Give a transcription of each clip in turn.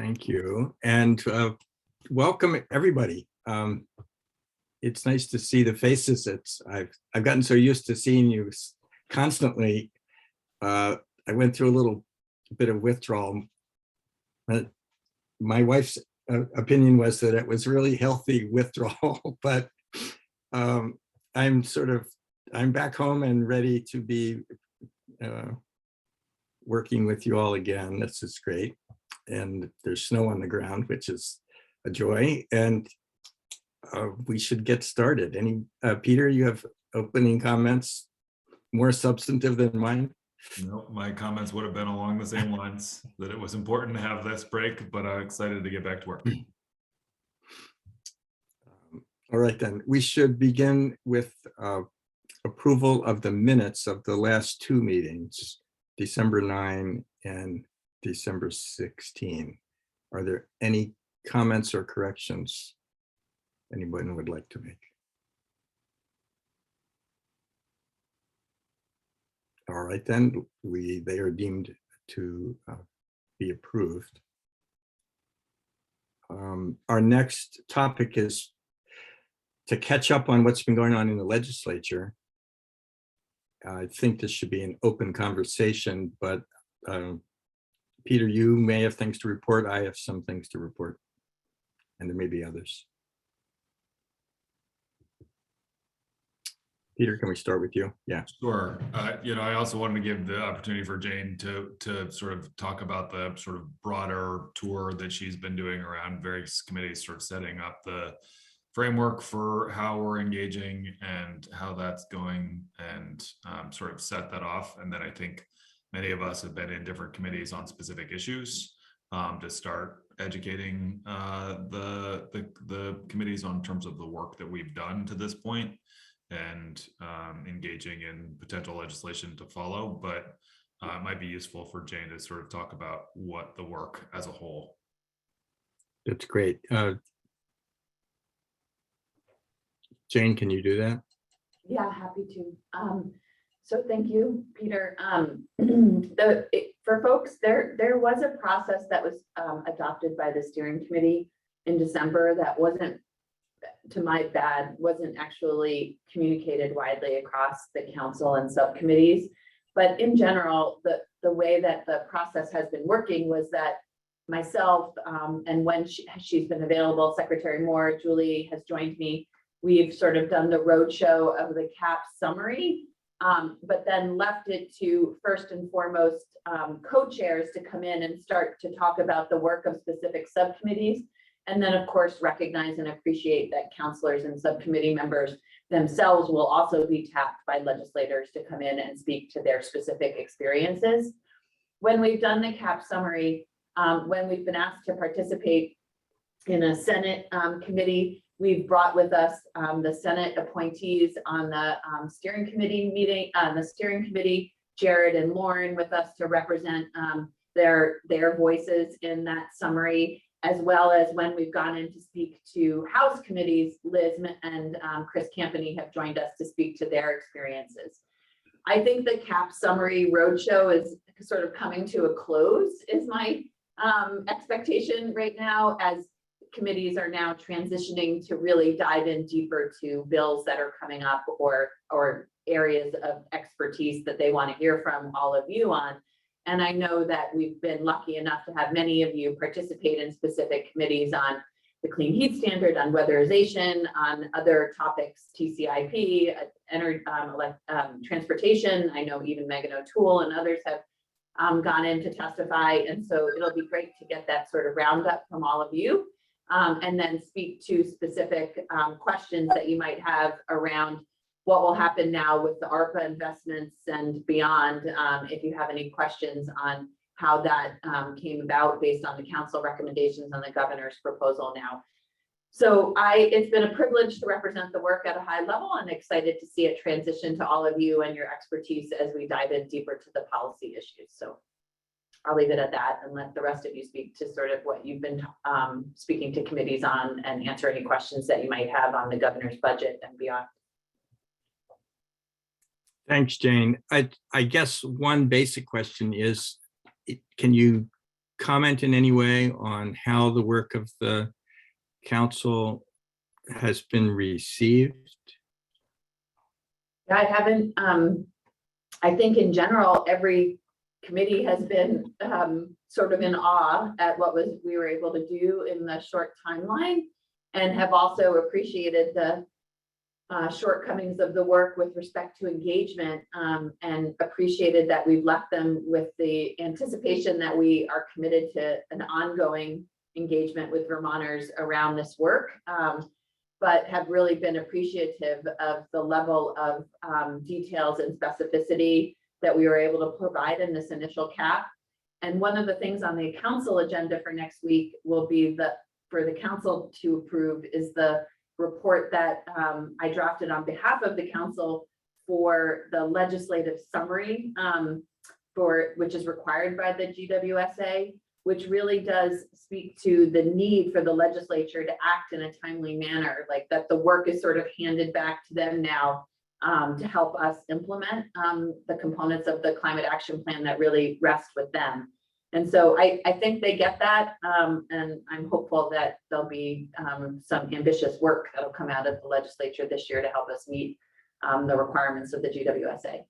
Thank you, and welcome everybody. It's nice to see the faces. I've gotten so used to seeing you constantly. I went through a little bit of withdrawal. My wife's opinion was that it was really healthy withdrawal, but I'm back home and ready to be working with you all again. This is great. And there's snow on the ground, which is a joy. And we should get started. Peter, you have opening comments, more substantive than mine? No, my comments would have been along the same lines, that it was important to have this break, but I'm excited to get back to work. All right, then. We should begin with approval of the minutes of the last two meetings, December 9 and December 16. Are there any comments or corrections anyone would like to make? All right, then they are deemed to be approved. Our next topic is to catch up on what's been going on in the legislature. I think this should be an open conversation, but Peter, you may have things to report. I have some things to report, and there may be others. Peter, can we start with you? Yeah. Sure. I also wanted to give the opportunity for Jane to sort of talk about the sort of broader tour that she's been doing around various committees, sort of setting up the framework for how we're engaging and how that's going, and sort of set that off. And then I think many of us have been in different committees on specific issues to start educating the committees on terms of the work that we've done to this point, and engaging in potential legislation to follow. But it might be useful for Jane to sort of talk about what the work as a whole. That's great. Jane, can you do that? Yeah, happy to. So thank you, Peter. For folks, there was a process that was adopted by the steering committee in December that wasn't, to my bad, wasn't actually communicated widely across the council and subcommittees. But in general, the way that the process has been working was that myself, and when she's been available, Secretary Moore, Julie has joined me. We've sort of done the roadshow of the CAP summary, but then left it to first and foremost co-chairs to come in and start to talk about the work of specific subcommittees. And then, of course, recognize and appreciate that counselors and subcommittee members themselves will also be tapped by legislators to come in and speak to their specific experiences. When we've done the CAP summary, when we've been asked to participate in a Senate committee, we've brought with us the Senate appointees on the steering committee meeting, Jared and Lauren, with us to represent their voices in that summary, as well as when we've gone in to speak to House committees, Liz and Chris Campany have joined us to speak to their experiences. I think the CAP summary roadshow is sort of coming to a close, is my expectation right now, as committees are now transitioning to really dive in deeper to bills that are coming up, or areas of expertise that they want to hear from all of you on. And I know that we've been lucky enough to have many of you participate in specific committees on the clean heat standard, on weatherization, on other topics, TCIP, transportation. I know even Megan O'Toole and others have gone in to testify. And so it'll be great to get that sort of roundup from all of you, and then speak to specific questions that you might have around what will happen now with the ARPA investments and beyond, if you have any questions on how that came about based on the council recommendations on the governor's proposal now. So it's been a privilege to represent the work at a high level, and excited to see it transition to all of you and your expertise as we dive in deeper to the policy issues. So I'll leave it at that and let the rest of you speak to sort of what you've been speaking to committees on, and answer any questions that you might have on the governor's budget and beyond. Thanks, Jane. I guess one basic question is, can you comment in any way on how the work of the council has been received? I haven't, I think in general, every committee has been sort of in awe at what we were able to do in the short timeline, and have also appreciated the shortcomings of the work with respect to engagement, and appreciated that we've left them with the anticipation that we are committed to an ongoing engagement with Vermonters around this work, but have really been appreciative of the level of details and specificity that we were able to provide in this initial cap. And one of the things on the council agenda for next week will be for the council to approve is the report that I drafted on behalf of the council for the legislative summary, which is required by the GWSA, which really does speak to the need for the legislature to act in a timely manner, like that the work is sort of handed back to them now to help us implement the components of the climate action plan that really rest with them. And so I think they get that, and I'm hopeful that there'll be some ambitious work that'll come out of the legislature this year to help us meet the requirements of the GWSA.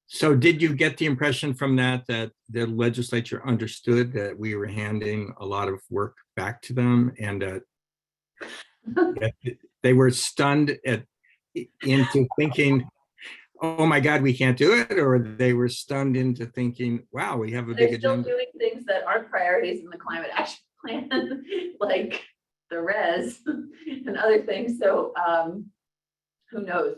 So did you get the impression from that the legislature understood that we were handing a lot of work back to them, and that they were stunned into thinking, oh my God, we can't do it? Or they were stunned into thinking, wow, we have a big agenda? They're still doing things that aren't priorities in the climate action plan, like the res and other things. So who knows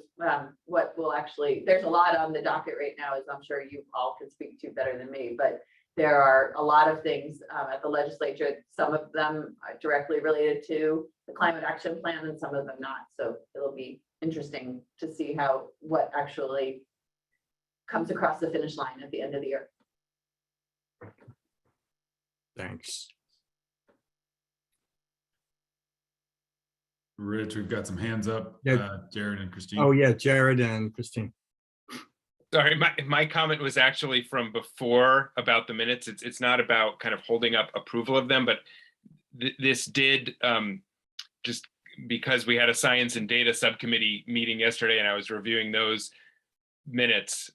what will actually, there's a lot on the docket right now, as I'm sure you all can speak to better than me, but there are a lot of things at the legislature, some of them are directly related to the climate action plan and some of them not. So it'll be interesting to see what actually comes across the finish line at the end of the year. Thanks. Rich, we've got some hands up. Yeah. Jared and Christine. Oh yeah, Jared and Christine. Sorry, my comment was actually from before about the minutes. It's not about kind of holding up approval of them, but this did just because we had a science and data subcommittee meeting yesterday and I was reviewing those minutes.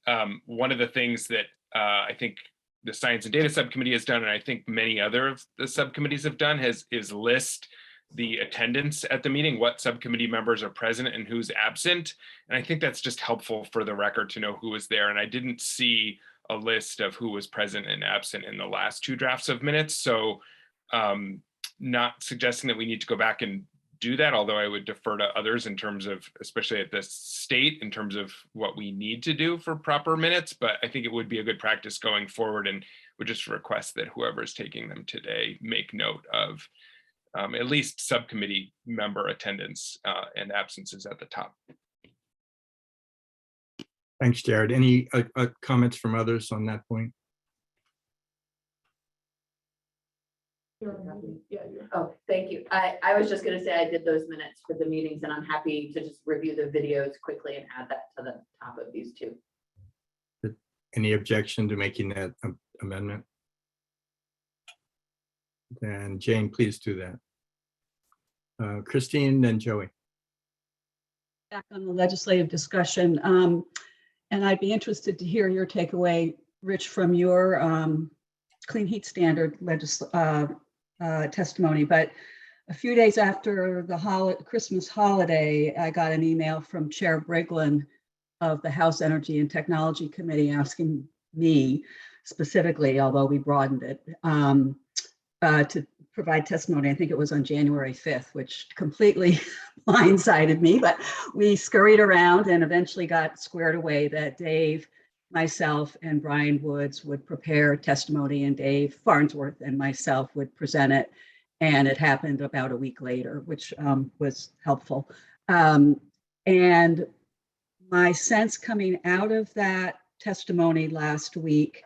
One of the things that I think the science and data subcommittee has done, and I think many other of the subcommittees have done, is list the attendance at the meeting, what subcommittee members are present and who's absent. And I think that's just helpful for the record to know who was there. And I didn't see a list of who was present and absent in the last two drafts of minutes. So not suggesting that we need to go back and do that, although I would defer to others in terms of, especially at this state, in terms of what we need to do for proper minutes. But I think it would be a good practice going forward, and would just request that whoever's taking them today make note of at least subcommittee member attendance and absences at the top. Thanks, Jared. Any comments from others on that point? Oh, thank you. I was just going to say I did those minutes for the meetings, and I'm happy to just review the videos quickly and add that to the top of these two. Any objection to making that amendment? Then Jane, please do that. Christine, then Joey. Back on the legislative discussion, and I'd be interested to hear your takeaway, Rich, from your clean heat standard testimony. But a few days after the Christmas holiday, I got an email from Chair Briglin of the House Energy and Technology Committee asking me specifically, although we broadened it, to provide testimony. I think it was on January 5th, which completely blindsided me, but we scurried around and eventually got squared away that Dave, myself, and Brian Woods would prepare testimony, and Dave Farnsworth and myself would present it. And it happened about a week later, which was helpful. And my sense coming out of that testimony last week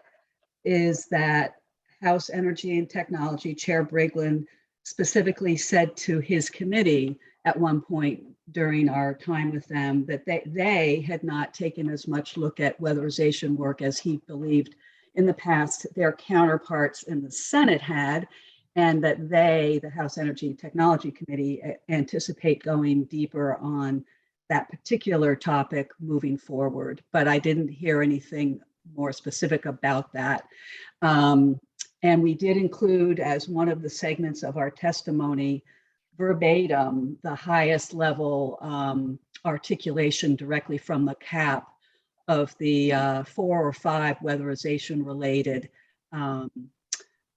is that House Energy and Technology Chair Briglin specifically said to his committee at one point, during our time with them that they had not taken as much look at weatherization work as he believed in the past their counterparts in the Senate had, and that they, the House Energy and Technology Committee, anticipate going deeper on that particular topic moving forward. But I didn't hear anything more specific about that. And we did include as one of the segments of our testimony verbatim the highest level articulation directly from the CAP of the 4 or 5 weatherization related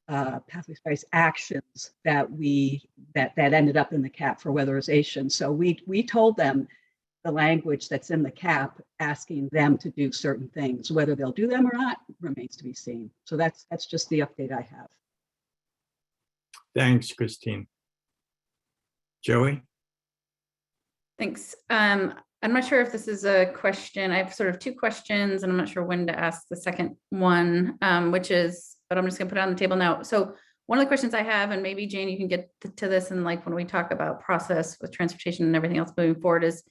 pathways price actions that ended up in the CAP for weatherization. So we told them the language that's in the CAP asking them to do certain things. Whether they'll do them or not remains to be seen. So that's just the update I have. Thanks, Christine. Joey? Thanks. I'm not sure if this is a question. I have sort of 2 questions, and I'm not sure when to ask the second one, which is, but I'm just gonna put it on the table now. So one of the questions I have, and maybe Jane, you can get to this, and like when we talk about process with transportation and everything else moving forward, is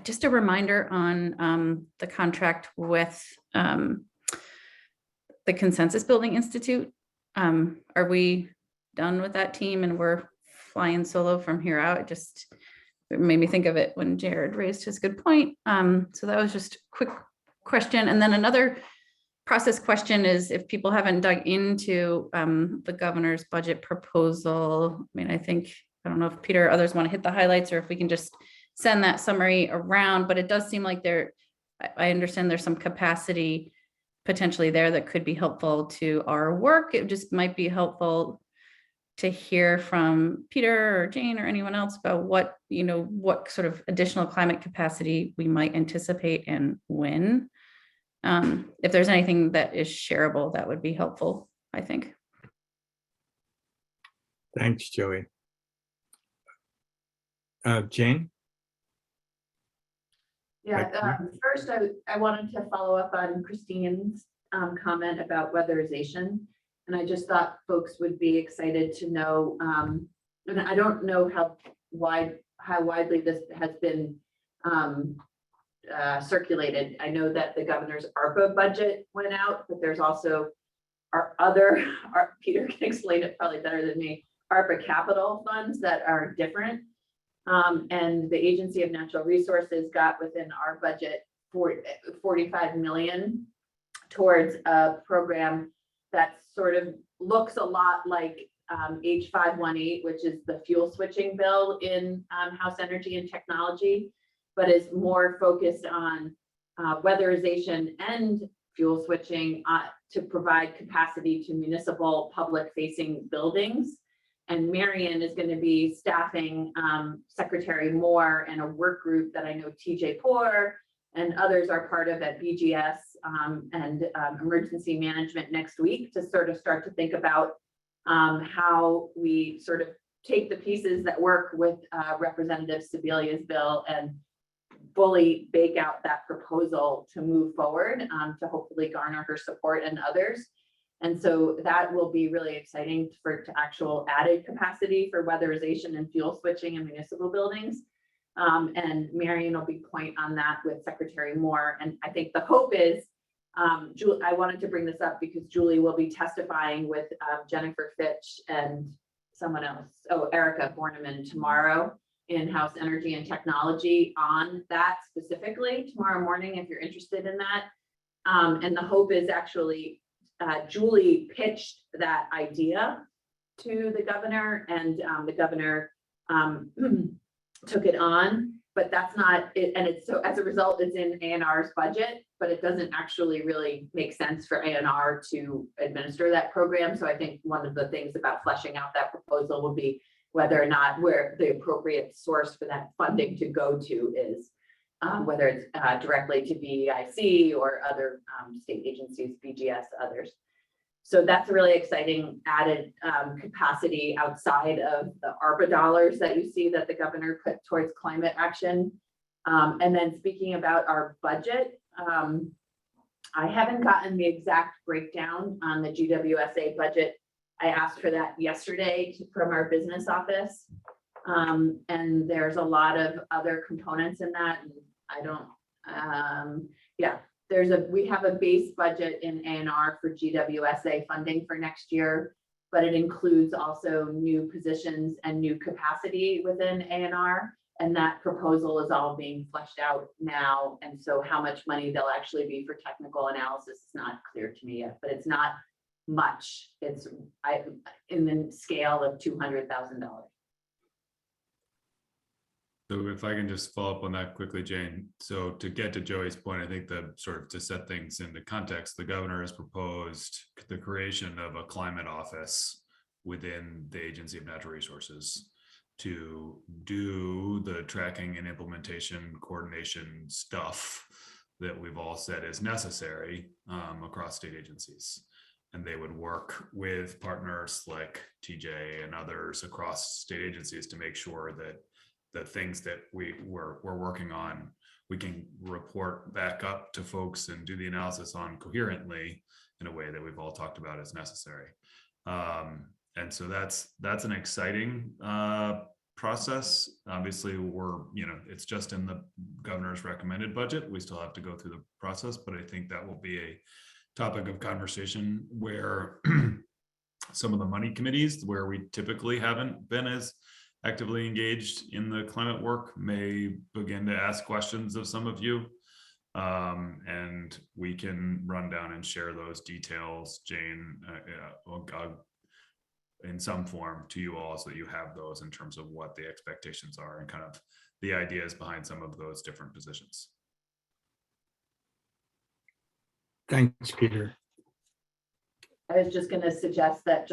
just a reminder on the contract with the Consensus Building Institute. Are we done with that team and we're flying solo from here out? It made me think of it when Jared raised his good point. So that was just a quick question. And then another process question is, if people haven't dug into the governor's budget proposal, I mean, I don't know if Peter or others want to hit the highlights, or if we can just send that summary around, but it does seem like I understand there's some capacity potentially there that could be helpful to our work. It just might be helpful to hear from Peter or Jane or anyone else about what sort of additional climate capacity we might anticipate and when. If there's anything that is shareable, that would be helpful, I think. Thanks, Joey. Jane? Yeah, first I wanted to follow up on Christine's comment about weatherization. And I just thought folks would be excited to know, and I don't know how widely this has been circulated. I know that the governor's ARPA budget went out, but there's also Peter can explain it probably better than me, ARPA capital funds that are different. And the Agency of Natural Resources got within our budget for 45 million towards a program that sort of looks a lot like H518, which is the fuel switching bill in House Energy and Technology, but is more focused on weatherization and fuel switching to provide capacity to municipal public facing buildings. And Marion is going to be staffing Secretary Moore and a work group that I know TJ Poor and others are part of at BGS and emergency management next week to sort of start to think about how we sort of take the pieces that work with Representative Sebelia's bill and fully bake out that proposal to move forward to hopefully garner her support and others. And so that will be really exciting to actual added capacity for weatherization and fuel switching in municipal buildings. And Marion will be point on that with Secretary Moore. And I think the hope is, I wanted to bring this up because Julie will be testifying with Jennifer Fitch and someone else, Erica Borneman tomorrow in House Energy and Technology on that specifically tomorrow morning, if you're interested in that. And the hope is actually Julie pitched that idea to the governor and the governor took it on, but that's not it. And it's so as a result, it's in ANR's budget, but it doesn't actually really make sense for ANR to administer that program. So I think one of the things about fleshing out that proposal will be whether or not where the appropriate source for that funding to go to is, whether it's directly to BEIC or other state agencies, BGS, others. So that's a really exciting added capacity outside of the ARPA dollars that you see that the governor put towards climate action. And then speaking about our budget, I haven't gotten the exact breakdown on the GWSA budget. I asked for that yesterday from our business office. And there's a lot of other components in that, and I don't, yeah. We have a base budget in A&R for GWSA funding for next year, but it includes also new positions and new capacity within A&R. And that proposal is all being fleshed out now. And so how much money there'll actually be for technical analysis is not clear to me yet, but it's not much. It's in the scale of $200,000. So if I can just follow up on that quickly, Jane. So to get to Joey's point, I think the sort of to set things into context, the governor has proposed the creation of a climate office within the Agency of Natural Resources to do the tracking and implementation coordination stuff that we've all said is necessary across state agencies. And they would work with partners like TJ and others across state agencies to make sure that the things that we're working on, we can report back up to folks and do the analysis on coherently in a way that we've all talked about as necessary. And so that's an exciting process. Obviously, it's just in the governor's recommended budget. We still have to go through the process, but I think that will be a topic of conversation where some of the money committees, where we typically haven't been as actively engaged in the climate work, may begin to ask questions of some of you. And we can run down and share those details, Jane, in some form to you all, so that you have those in terms of what the expectations are and kind of the ideas behind some of those different positions. Thanks, Peter. I was just going to suggest that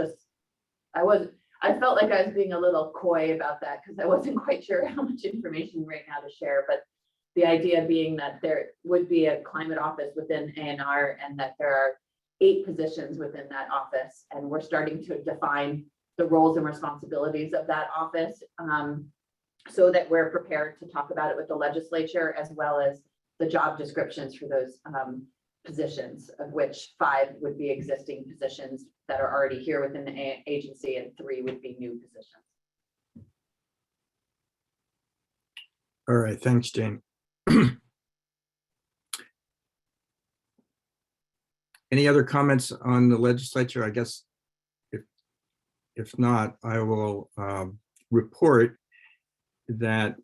I felt like I was being a little coy about that because I wasn't quite sure how much information right now to share, but the idea being that there would be a climate office within A&R and that there are 8 positions within that office, and we're starting to define the roles and responsibilities of that office so that we're prepared to talk about it with the legislature, as well as the job descriptions for those positions, of which 5 would be existing positions that are already here within the agency, and 3 would be new positions. All right, thanks, Jane. Any other comments on the legislature? I guess if not, I will report that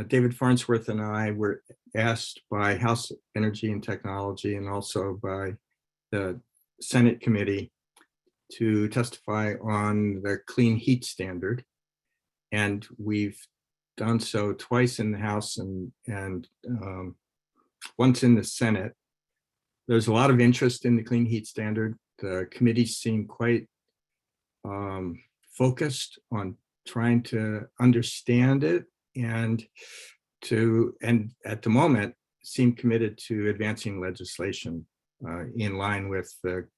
David Farnsworth and I were asked by House Energy and Technology and also by the Senate committee to testify on the clean heat standard. And we've done so twice in the House and once in the Senate. There's a lot of interest in the clean heat standard. The committee seemed quite focused on trying to understand it and at the moment seem committed to advancing legislation in line with the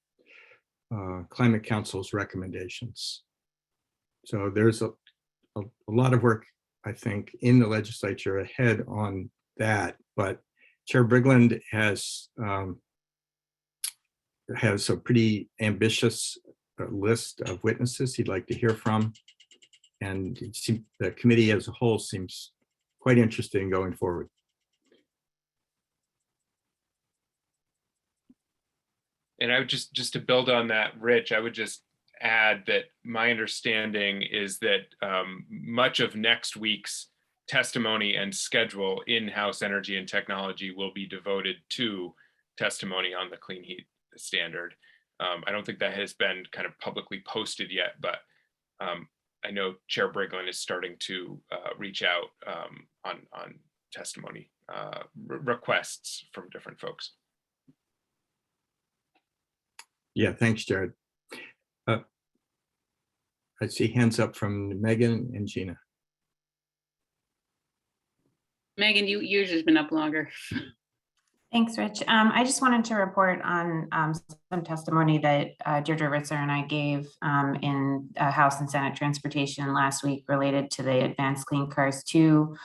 Climate Council's recommendations. So there's a lot of work, I think, in the legislature ahead on that, but Chair Brigland has a pretty ambitious list of witnesses he'd like to hear from. And the committee as a whole seems quite interested in going forward. And I would just to build on that, Rich, I would just add that my understanding is that much of next week's testimony and schedule in House Energy and Technology will be devoted to testimony on the clean heat standard. I don't think that has been kind of publicly posted yet, but I know Chair Brigland is starting to reach out on testimony requests from different folks. Yeah, thanks, Jared. I see hands up from Megan and Gina. Megan, yours has been up longer. Thanks, Rich. I just wanted to report on some testimony that Deirdre Ritzer and I gave in House and Senate Transportation last week related to the Advanced Clean Cars 2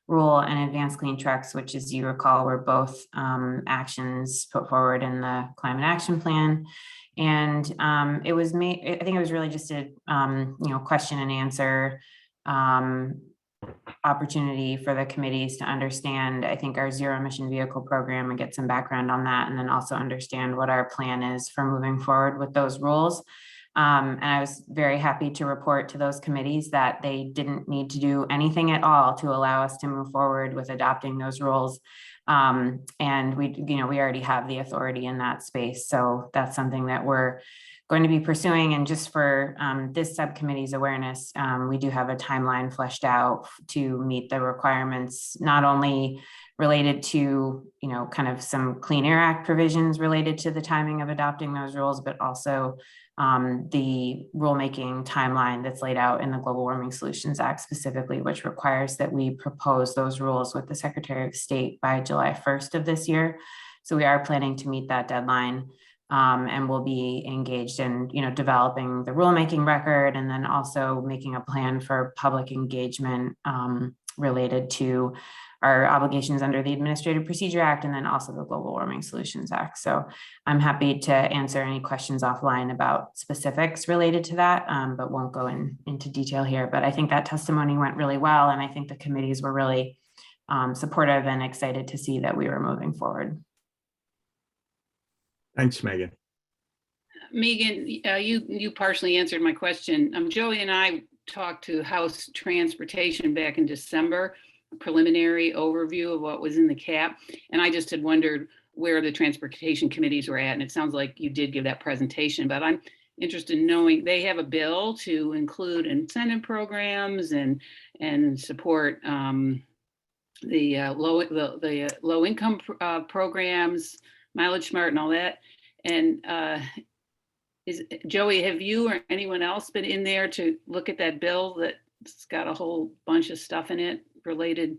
rule and Advanced Clean Trucks, which, as you recall, were both actions put forward in the Climate Action Plan. And it was I think it was really just a question and answer opportunity for the committees to understand, I think, our zero emission vehicle program and get some background on that, and then also understand what our plan is for moving forward with those rules. And I was very happy to report to those committees that they didn't need to do anything at all to allow us to move forward with adopting those rules. And we already have the authority in that space. So that's something that we're going to be pursuing. And just for this subcommittee's awareness, we do have a timeline fleshed out to meet the requirements, not only related to, kind of some Clean Air Act provisions related to the timing of adopting those rules, but also the rulemaking timeline that's laid out in the Global Warming Solutions Act specifically, which requires that we propose those rules with the Secretary of State by July 1st of this year. So we are planning to meet that deadline, and we'll be engaged in, developing the rulemaking record, and then also making a plan for public engagement related to our obligations under the Administrative Procedure Act, and then also the Global Warming Solutions Act. So I'm happy to answer any questions offline about specifics related to that, but won't go into detail here. But I think that testimony went really well, and I think the committees were really supportive and excited to see that we were moving forward. Thanks, Megan. Megan, you partially answered my question. Joey and I talked to House Transportation back in December, a preliminary overview of what was in the cap. And I just had wondered where the transportation committees were at. And it sounds like you did give that presentation, but I'm interested in knowing they have a bill to include incentive programs and support the low income programs, Mileage Smart and all that. And Joey, have you or anyone else been in there to look at that bill that's got a whole bunch of stuff in it related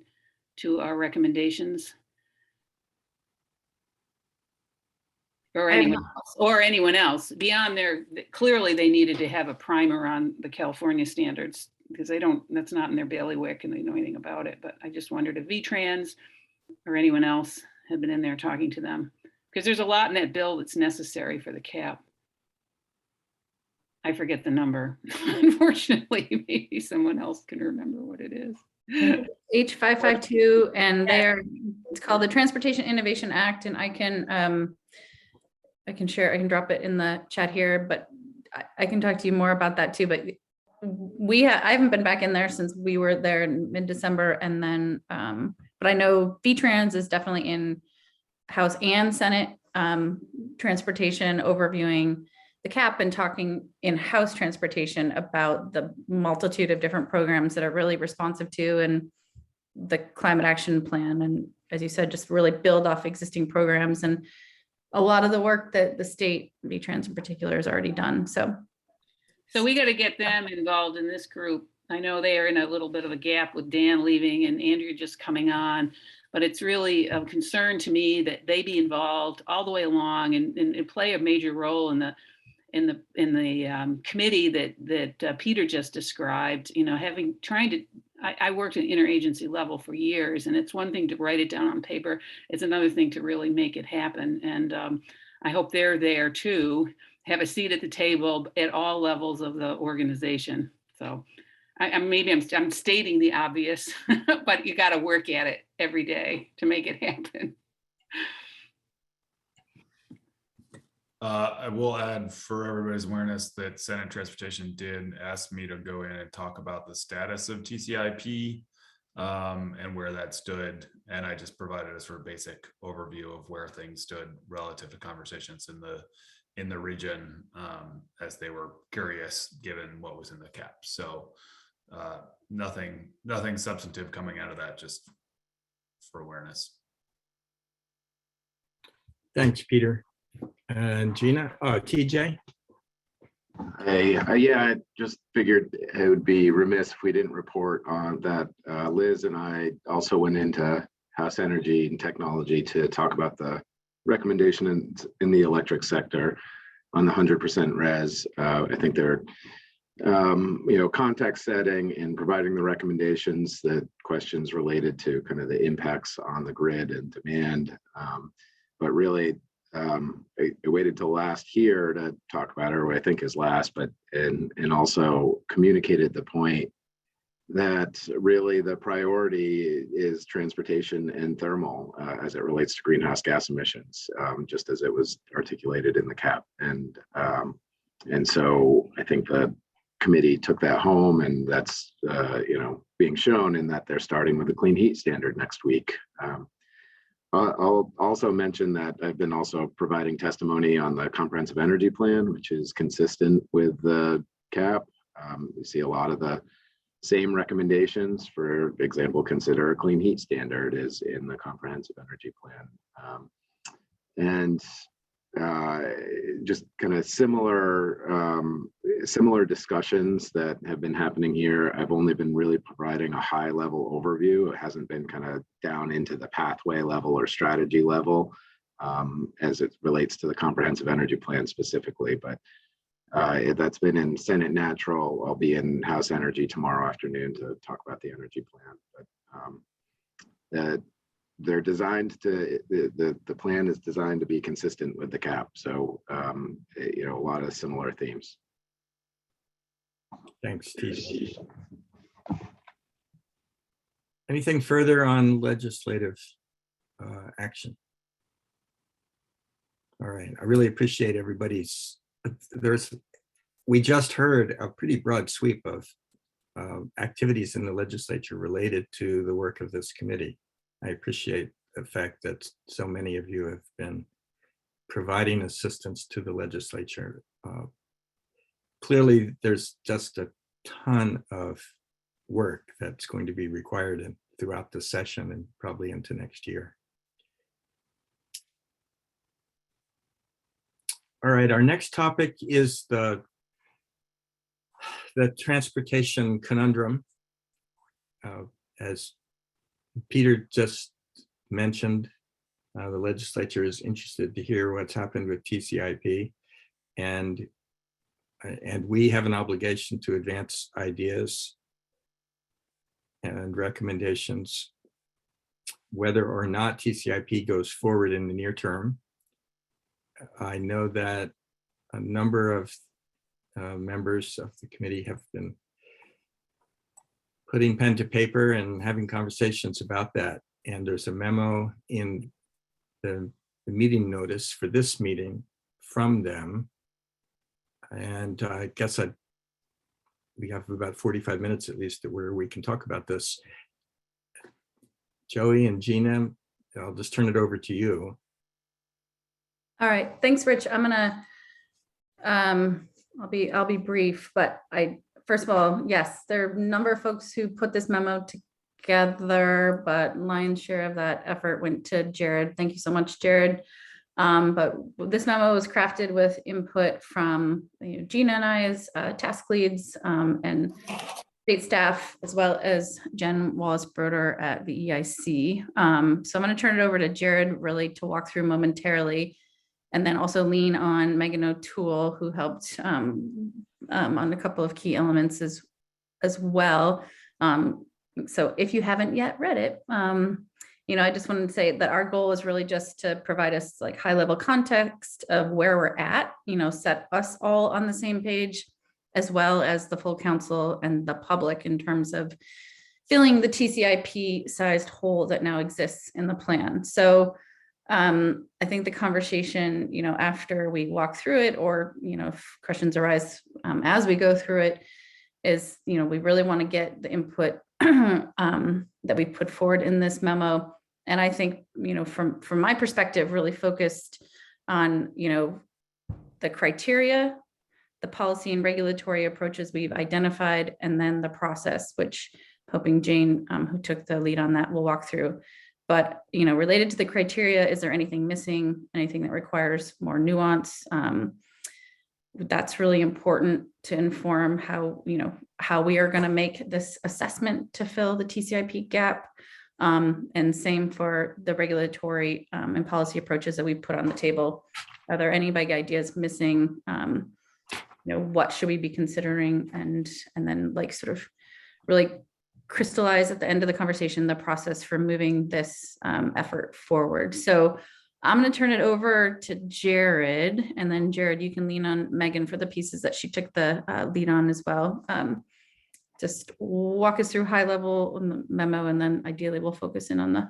to our recommendations? Or anyone else beyond clearly they needed to have a primer on the California standards, because that's not in their bailiwick and they know anything about it. But I just wondered if VTrans or anyone else had been in there talking to them, because there's a lot in that bill that's necessary for the cap. I forget the number. Unfortunately, maybe someone else can remember what it is. H552, and it's called the Transportation Innovation Act, and I can share, I can drop it in the chat here, but I can talk to you more about that too. But I haven't been back in there since we were there in mid-December, and then but I know VTrans is definitely in House and Senate transportation, overviewing the cap and talking in House transportation about the multitude of different programs that are really responsive to and the climate action plan. And as you said, just really build off existing programs and a lot of the work that the state, VTrans in particular, has already done. So we got to get them involved in this group. I know they are in a little bit of a gap with Dan leaving and Andrea just coming on, but it's really of concern to me that they be involved all the way along and play a major role in the committee that Peter just described. I worked at interagency level for years, and it's one thing to write it down on paper. It's another thing to really make it happen. And I hope they're there too, have a seat at the table at all levels of the organization. So I'm stating the obvious, but you got to work at it every day to make it happen. I will add for everybody's awareness that Senate Transportation did ask me to go in and talk about the status of TCIP and where that stood. And I just provided a sort of basic overview of where things stood relative to conversations in the region as they were curious given what was in the cap. So nothing substantive coming out of that, just for awareness. Thanks, Peter. And Gina, TJ? Hey, I just figured it would be remiss if we didn't report on that. Liz and I also went into House Energy and Technology to talk about the recommendation in the electric sector on the 100% res. I think they're, context setting and providing the recommendations, the questions related to kind of the impacts on the grid and demand. But really, I waited till last year to talk about it, or what I think is last, but and also communicated the point that really the priority is transportation and thermal as it relates to greenhouse gas emissions, just as it was articulated in the CAP. And so I think the committee took that home, and that's being shown in that they're starting with a clean heat standard next week. I'll also mention that I've been also providing testimony on the comprehensive energy plan, which is consistent with the CAP. You see a lot of the same recommendations. For example, consider a clean heat standard is in the comprehensive energy plan. And just kind of similar discussions that have been happening here. I've only been really providing a high level overview. It hasn't been kind of down into the pathway level or strategy level as it relates to the comprehensive energy plan specifically. But that's been in Senate Natural. I'll be in House Energy tomorrow afternoon to talk about the energy plan. But they're designed to, the plan is designed to be consistent with the CAP. So, a lot of similar themes. Thanks, TC. Anything further on legislative action? All right, I really appreciate everybody's, we just heard a pretty broad sweep of activities in the legislature related to the work of this committee. I appreciate the fact that so many of you have been providing assistance to the legislature. Clearly, there's just a ton of work that's going to be required throughout the session and probably into next year. All right, our next topic is the Transportation Conundrum. As Peter just mentioned, the legislature is interested to hear what's happened with TCIP, and we have an obligation to advance ideas and recommendations, whether or not TCIP goes forward in the near term. I know that a number of members of the committee have been putting pen to paper and having conversations about that. And there's a memo in the meeting notice for this meeting from them. And I guess we have about 45 minutes at least where we can talk about this. Joey and Gina, I'll just turn it over to you. All right, thanks, Rich. I'm gonna, I'll be brief, but first of all, yes, there are a number of folks who put this memo together, but lion's share of that effort went to Jared. Thank you so much, Jared. But this memo was crafted with input from Gina and I as task leads and state staff, as well as Jen Wallace-Broder at the EIC. So I'm going to turn it over to Jared really to walk through momentarily, and then also lean on Megan O'Toole, who helped on a couple of key elements as well. So if you haven't yet read it, I just wanted to say that our goal is really just to provide us like high level context of where we're at, set us all on the same page, as well as the full council and the public in terms of filling the TCIP sized hole that now exists in the plan. So I think the conversation, after we walk through it, or, if questions arise as we go through it, is, we really want to get the input that we put forward in this memo. And I think, from my perspective, really focused on, the criteria, the policy and regulatory approaches we've identified, and then the process, which hoping Jane, who took the lead on that, will walk through. But, related to the criteria, is there anything missing, anything that requires more nuance? That's really important to inform how we are going to make this assessment to fill the TCIP gap. And same for the regulatory and policy approaches that we put on the table. Are there any big ideas missing? What should we be considering? And then sort of really crystallize at the end of the conversation the process for moving this effort forward. So I'm going to turn it over to Jared, and then Jared, you can lean on Megan for the pieces that she took the lead on as well. just walk us through high level in the memo, and then ideally we'll focus in on the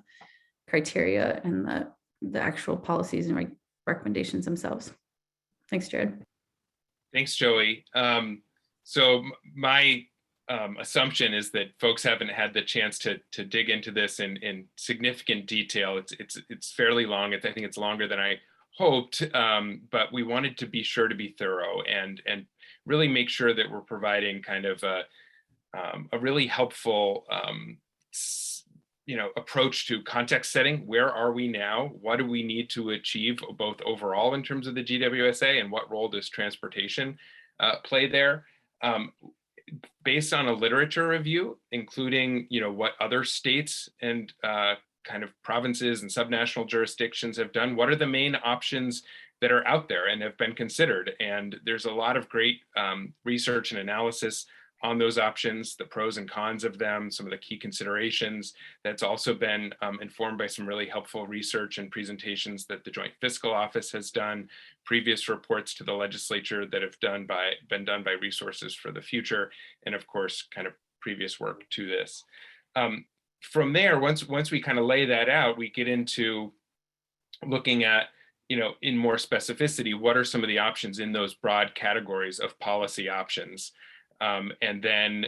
criteria and the actual policies and recommendations themselves. Thanks, Jared. Thanks, Joey. So my assumption is that folks haven't had the chance to dig into this in significant detail. It's fairly long. I think it's longer than I hoped, but we wanted to be sure to be thorough and really make sure that we're providing kind of a really helpful approach to context setting. Where are we now? What do we need to achieve both overall in terms of the GWSA, and what role does transportation play there? Based on a literature review, including what other states and kind of provinces and subnational jurisdictions have done, what are the main options that are out there and have been considered? And there's a lot of great research and analysis on those options, the pros and cons of them, some of the key considerations. That's also been informed by some really helpful research and presentations that the Joint Fiscal Office has done, previous reports to the legislature that have been done by Resources for the Future, and of course, kind of previous work to this. From there, once we kind of lay that out, we get into looking at, in more specificity, what are some of the options in those broad categories of policy options? And then,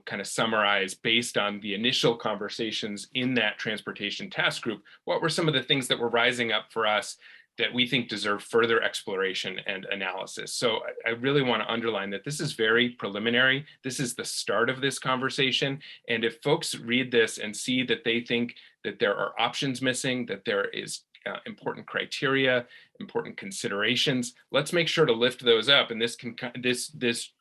kind of summarize based on the initial conversations in that transportation task group, what were some of the things that were rising up for us that we think deserve further exploration and analysis. So I really want to underline that this is very preliminary. This is the start of this conversation. And if folks read this and see that they think that there are options missing, that there is important criteria, important considerations, let's make sure to lift those up. And this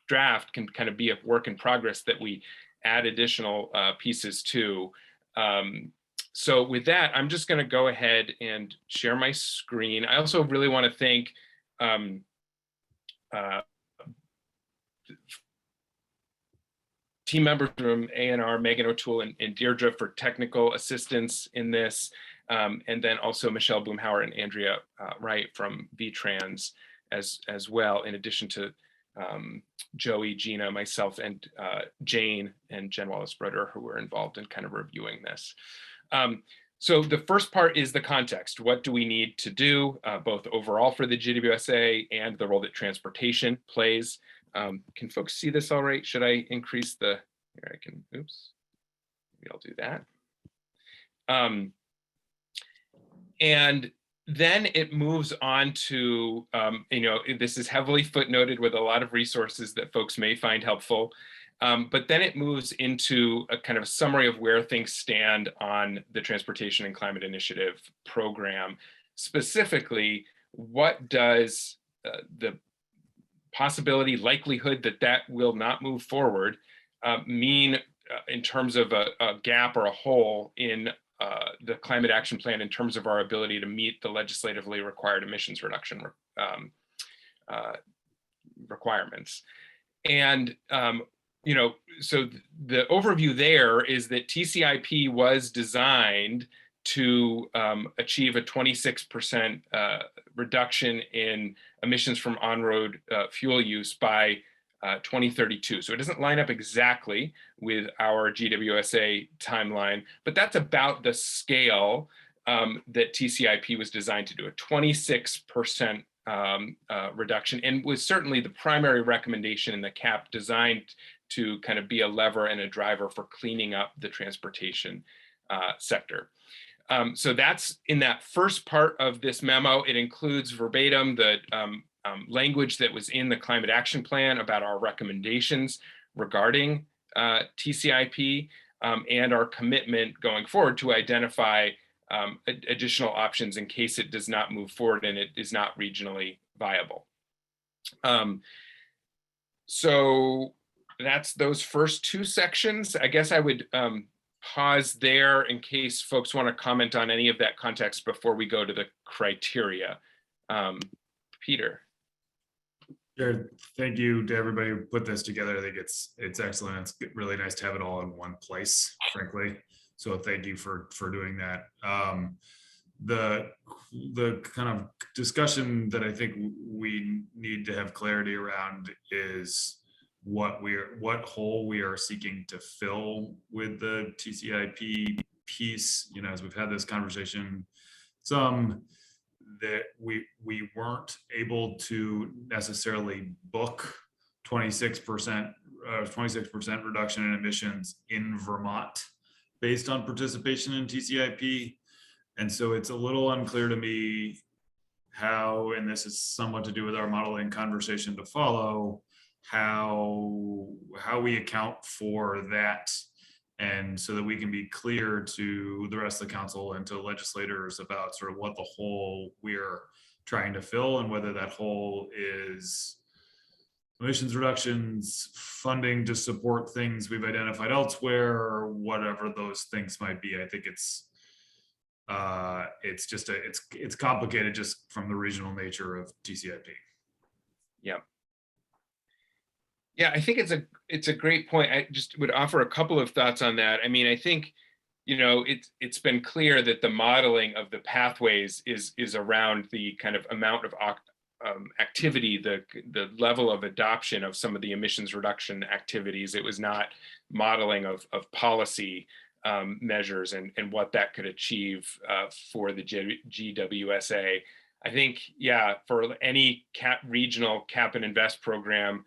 draft can kind of be a work in progress that we add additional pieces to. So with that, I'm just going to go ahead and share my screen. I also really want to thank team members from ANR, Megan O'Toole and Deirdre for technical assistance in this. And then also Michelle Boomhauer and Andrea Wright from VTrans as well, in addition to Joey, Gina, myself, and Jane and Jen Wallace-Brudder, who were involved in kind of reviewing this. So the first part is the context. What do we need to do, both overall for the GWSA and the role that transportation plays? Can folks see this all right? Should I increase the, here I can, oops, maybe I'll do that. And then it moves on to, this is heavily footnoted with a lot of resources that folks may find helpful. But then it moves into a kind of a summary of where things stand on the Transportation and Climate Initiative program. Specifically, what does the possibility, likelihood that will not move forward mean in terms of a gap or a hole in the climate action plan in terms of our ability to meet the legislatively required emissions reduction requirements. And so the overview there is that TCIP was designed to achieve a 26% reduction in emissions from on-road fuel use by 2032. So it doesn't line up exactly with our GWSA timeline, but that's about the scale that TCIP was designed to do, a 26% reduction, and was certainly the primary recommendation in the CAP, designed to kind of be a lever and a driver for cleaning up the transportation sector. So that's in that first part of this memo. It includes verbatim the language that was in the Climate Action Plan about our recommendations regarding TCIP and our commitment going forward to identify additional options in case it does not move forward and it is not regionally viable. So that's those first two sections. I guess I would pause there in case folks want to comment on any of that context before we go to the criteria. Peter. Jared, thank you to everybody who put this together. I think it's excellent. It's really nice to have it all in one place, frankly. So thank you for doing that. The kind of discussion that I think we need to have clarity around is what hole we are seeking to fill with the TCIP piece. You know, as we've had this conversation, that we weren't able to necessarily book 26% reduction in emissions in Vermont based on participation in TCIP. And so it's a little unclear to me how, and this is somewhat to do with our modeling conversation to follow, how we account for that, and so that we can be clear to the rest of the council and to legislators about sort of what the hole we're trying to fill, and whether that hole is emissions reductions, funding to support things we've identified elsewhere, or whatever those things might be. I think it's complicated just from the regional nature of TCIP. Yeah, I think it's a great point. I just would offer a couple of thoughts on that. I mean, I think, you know, it's been clear that the modeling of the pathways is around the kind of amount of activity, the level of adoption of some of the emissions reduction activities. It was not modeling of policy measures and what that could achieve for the GWSA. I think, yeah, for any regional cap and invest program,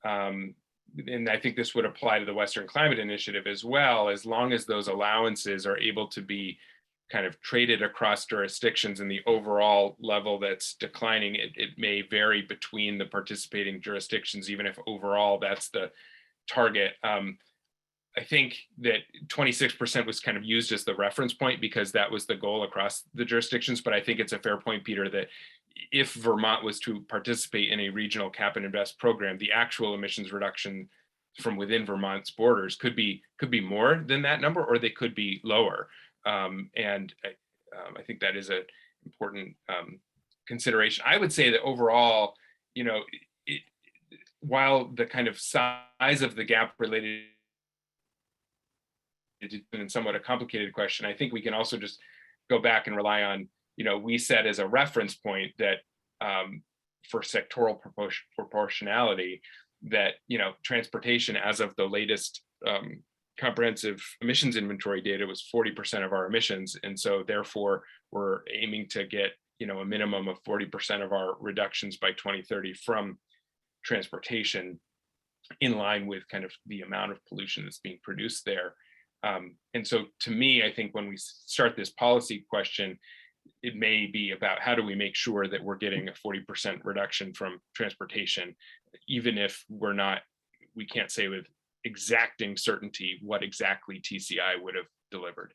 and I think this would apply to the Western Climate Initiative as well, as long as those allowances are able to be kind of traded across jurisdictions, and the overall level that's declining, it may vary between the participating jurisdictions, even if overall that's the target. I think that 26% was kind of used as the reference point because that was the goal across the jurisdictions, but I think it's a fair point, Peter, that if Vermont was to participate in a regional cap and invest program, the actual emissions reduction from within Vermont's borders could be more than that number, or they could be lower. And I think that is an important consideration. I would say that overall, you know, while the kind of size of the gap related is somewhat a complicated question, I think we can also just go back and rely on, you know, we set as a reference point that for sectoral proportionality, that, you know, transportation as of the latest comprehensive emissions inventory data was 40% of our emissions. And so therefore we're aiming to get, you know, a minimum of 40% of our reductions by 2030 from transportation, in line with kind of the amount of pollution that's being produced there. And so to me, I think when we start this policy question, it may be about how do we make sure that we're getting a 40% reduction from transportation, even if we can't say with exacting certainty what exactly TCI would have delivered.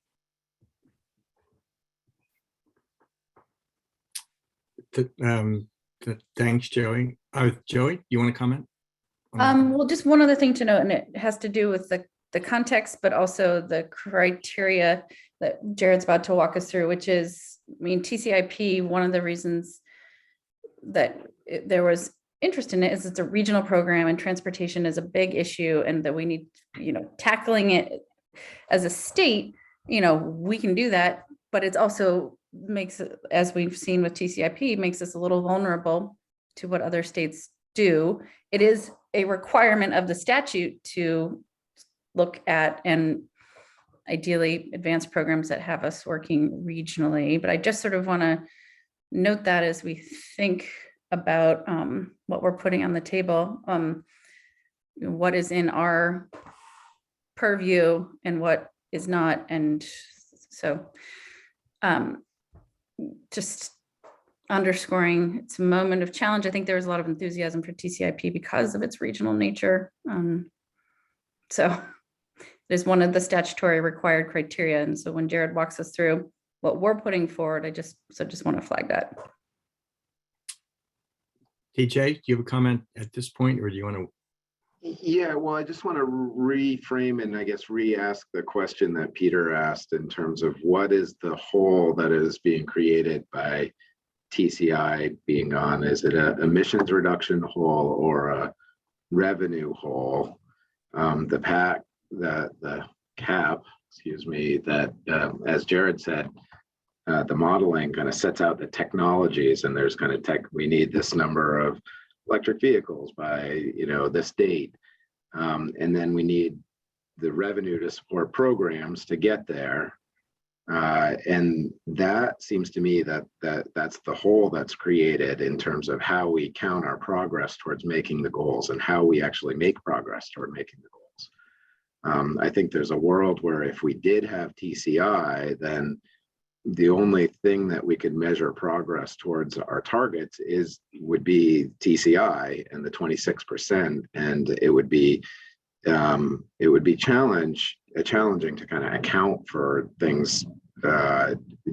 Thanks, Joey. Joey, you want to comment? Well, just one other thing to note, and it has to do with the context, but also the criteria that Jared's about to walk us through, which is, I mean, TCIP, one of the reasons that there was interest in it is it's a regional program and transportation is a big issue, and that we need, you know, tackling it as a state, you know, we can do that, but it's also makes, as we've seen with TCIP, makes us a little vulnerable to what other states do. It is a requirement of the statute to look at and ideally advance programs that have us working regionally. But I just sort of want to note that as we think about what we're putting on the table, what is in our purview and what is not. And so just underscoring it's a moment of challenge. I think there was a lot of enthusiasm for TCIP because of its regional nature. So it is one of the statutory required criteria. And so when Jared walks us through what we're putting forward, I just want to flag that. TJ, do you have a comment at this point, or do you want to? Yeah, well, I just want to reframe and I guess re-ask the question that Peter asked in terms of what is the hole that is being created by TCI being gone? Is it an emissions reduction hole or a revenue hole? The cap, excuse me, that as Jared said, the modeling kind of sets out the technologies, and there's kind of we need this number of electric vehicles by, you know, this date. And then we need the revenue to support programs to get there. And that seems to me that's the hole that's created in terms of how we count our progress towards making the goals and how we actually make progress toward making the goals. I think there's a world where if we did have TCI, then the only thing that we could measure progress towards our targets would be TCI and the 26%, and it would be challenging to kind of account for things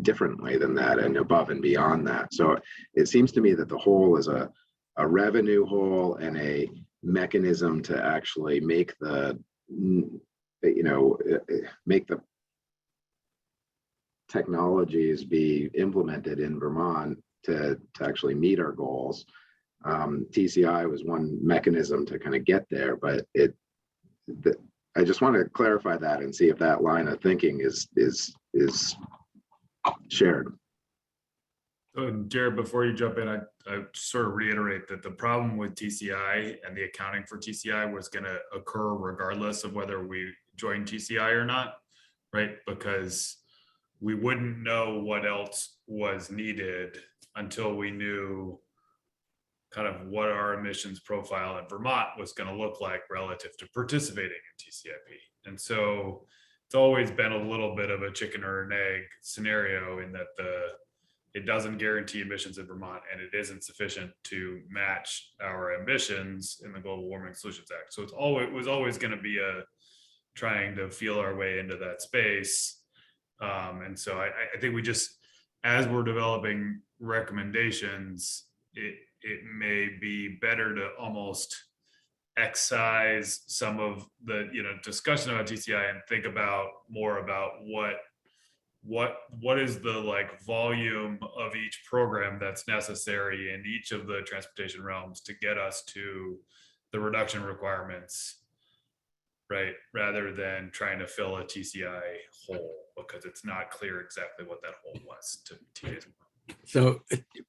differently than that and above and beyond that. So it seems to me that the hole is a revenue hole and a mechanism to actually make the technologies be implemented in Vermont to actually meet our goals. TCI was one mechanism to kind of get there, but I just want to clarify that and see if that line of thinking is shared. So Jared, before you jump in, I sort of reiterate that the problem with TCI and the accounting for TCI was going to occur regardless of whether we joined TCI or not, right? Because we wouldn't know what else was needed until we knew kind of what our emissions profile in Vermont was going to look like relative to participating in TCIP. And so it's always been a little bit of a chicken or an egg scenario in that it doesn't guarantee emissions in Vermont, and it isn't sufficient to match our emissions in the Global Warming Solutions Act. So it was always going to be trying to feel our way into that space. And so I think we just, as we're developing recommendations, it may be better to almost excise some of the discussion about TCI and think about more about what is the like volume of each program that's necessary in each of the transportation realms to get us to the reduction requirements, right? Rather than trying to fill a TCI hole, because it's not clear exactly what that hole was to TA's point. So,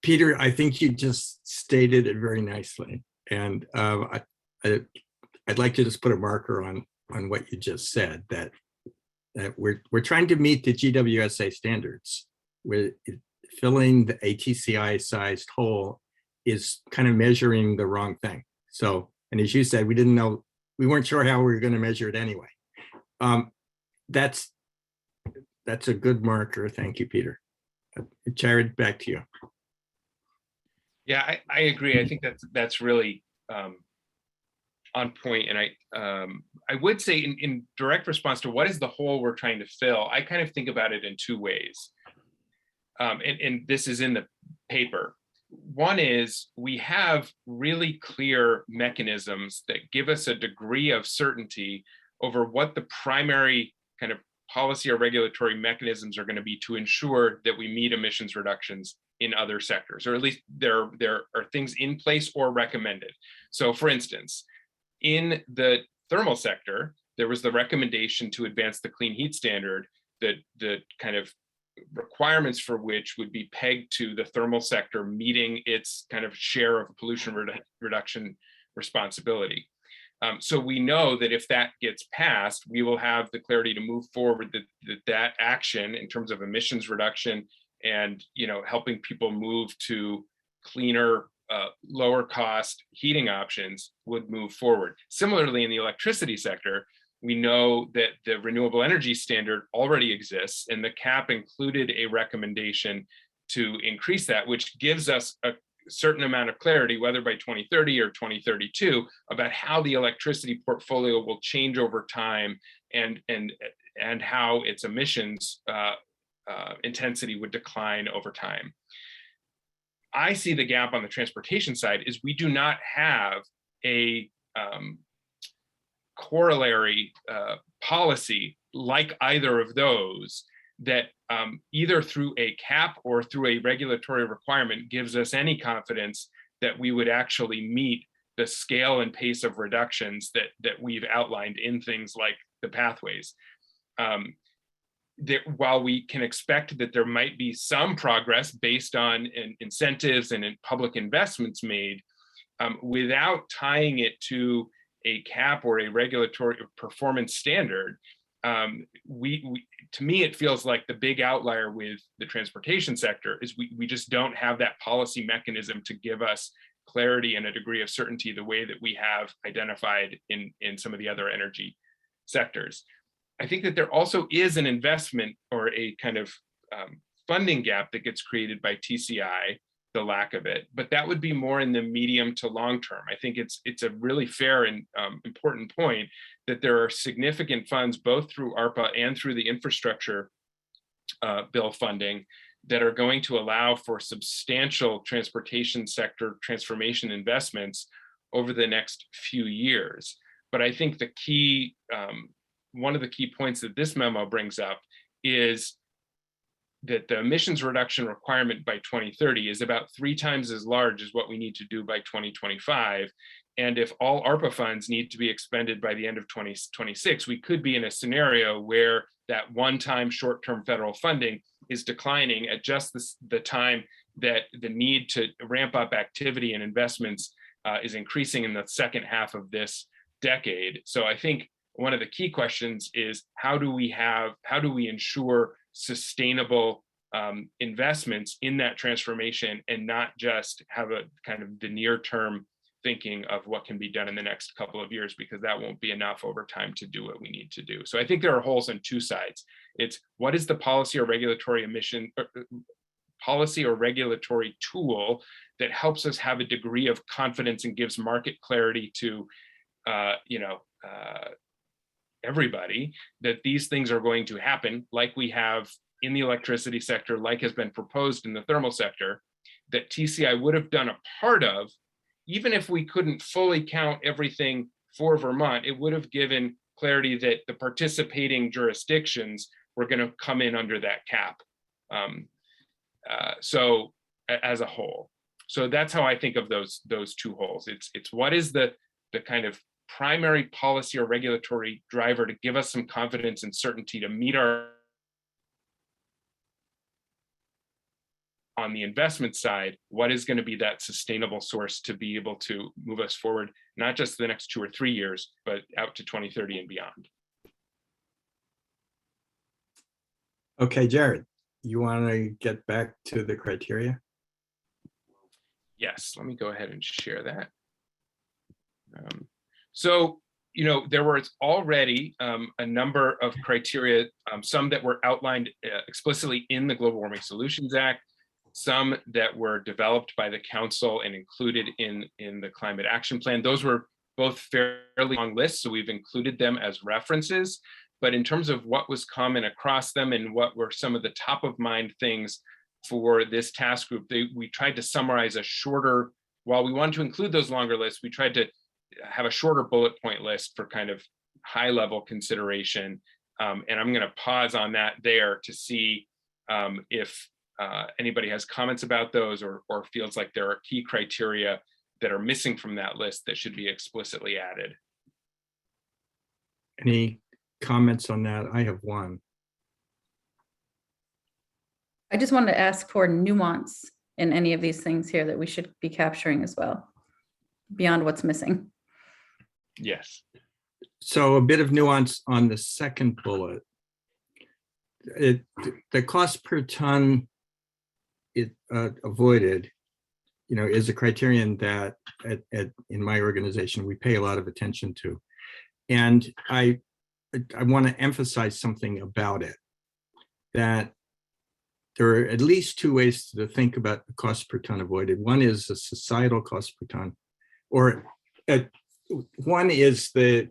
Peter, I think you just stated it very nicely, and I'd like to just put a marker on what you just said, that we're trying to meet the GWSA standards. We're filling the ATCI sized hole is kind of measuring the wrong thing. So, and as you said, we weren't sure how we were going to measure it anyway. That's a good marker. Thank you, Peter. Jared, back to you. Yeah, I agree. I think that's really on point. And I would say in direct response to what is the hole we're trying to fill, I kind of think about it in two ways. And this is in the paper. One is we have really clear mechanisms that give us a degree of certainty over what the primary kind of policy or regulatory mechanisms are going to be to ensure that we meet emissions reductions in other sectors, or at least there are things in place or recommended. So for instance, in the thermal sector, there was the recommendation to advance the clean heat standard, that the kind of requirements for which would be pegged to the thermal sector meeting its kind of share of pollution reduction responsibility. So we know that if that gets passed, we will have the clarity to move forward that action in terms of emissions reduction and helping people move to cleaner, lower cost heating options would move forward. Similarly, in the electricity sector, we know that the renewable energy standard already exists, and the CAP included a recommendation to increase that, which gives us a certain amount of clarity, whether by 2030 or 2032, about how the electricity portfolio will change over time and how its emissions intensity would decline over time. I see the gap on the transportation side is we do not have a corollary policy like either of those that either through a cap or through a regulatory requirement gives us any confidence that we would actually meet the scale and pace of reductions that we've outlined in things like the pathways. While we can expect that there might be some progress based on incentives and in public investments made, without tying it to a cap or a regulatory performance standard, to me, it feels like the big outlier with the transportation sector is we just don't have that policy mechanism to give us clarity and a degree of certainty the way that we have identified in some of the other energy sectors. I think that there also is an investment or a kind of funding gap that gets created by TCI, the lack of it, but that would be more in the medium to long term. I think it's a really fair and important point that there are significant funds both through ARPA and through the infrastructure bill funding that are going to allow for substantial transportation sector transformation investments over the next few years. But I think the key, one of the key points that this memo brings up is that the emissions reduction requirement by 2030 is about 3 times as large as what we need to do by 2025. And if all ARPA funds need to be expended by the end of 2026, we could be in a scenario where that one-time short-term federal funding is declining at just the time that the need to ramp up activity and investments is increasing in the second half of this decade. So I think one of the key questions is how do we ensure sustainable investments in that transformation and not just have a kind of the near-term thinking of what can be done in the next couple of years, because that won't be enough over time to do what we need to do. So I think there are holes on two sides. It's what is the policy or regulatory regulatory tool that helps us have a degree of confidence and gives market clarity to everybody that these things are going to happen, like we have in the electricity sector, like has been proposed in the thermal sector, that TCI would have done a part of. Even if we couldn't fully count everything for Vermont, it would have given clarity that the participating jurisdictions were going to come in under that cap. So as a whole, so that's how I think of those two holes. It's what is the kind of primary policy or regulatory driver to give us some confidence and certainty to meet our. On the investment side, what is going to be that sustainable source to be able to move us forward, not just the next 2 or 3 years, but out to 2030 and beyond. Okay, Jared, you want to get back to the criteria? Yes, let me go ahead and share that. So, there was already a number of criteria, some that were outlined explicitly in the Global Warming Solutions Act, some that were developed by the council and included in the climate action plan. Those were both fairly long lists, so we've included them as references. But in terms of what was common across them and what were some of the top of mind things for this task group, we tried to summarize a shorter, while we wanted to include those longer lists, we tried to have a shorter bullet point list for kind of high level consideration. And I'm going to pause on that there to see if anybody has comments about those or feels like there are key criteria that are missing from that list that should be explicitly added. Any comments on that? I have one. I just wanted to ask for nuance in any of these things here that we should be capturing as well, beyond what's missing. Yes. So a bit of nuance on the second bullet. The cost per ton avoided, is a criterion that in my organization we pay a lot of attention to, and I want to emphasize something about it, that there are at least 2 ways to think about the cost per ton avoided. One is the societal cost per ton, or one is the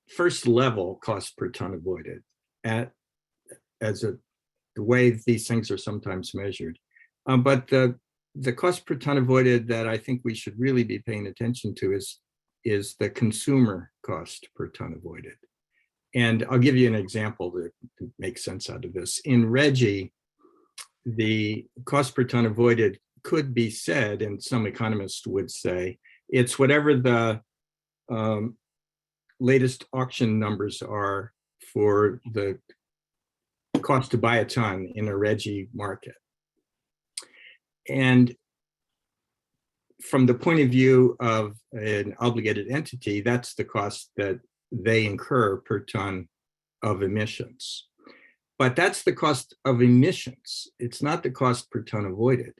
first level cost per ton avoided the way these things are sometimes measured. But the cost per ton avoided that I think we should really be paying attention to is the consumer cost per ton avoided. And I'll give you an example to make sense out of this. In RGGI, the cost per ton avoided could be said, and some economists would say, it's whatever the latest auction numbers are for the cost to buy a ton in a RGGI market. And from the point of view of an obligated entity, that's the cost that they incur per ton of emissions. But that's the cost of emissions. It's not the cost per ton avoided.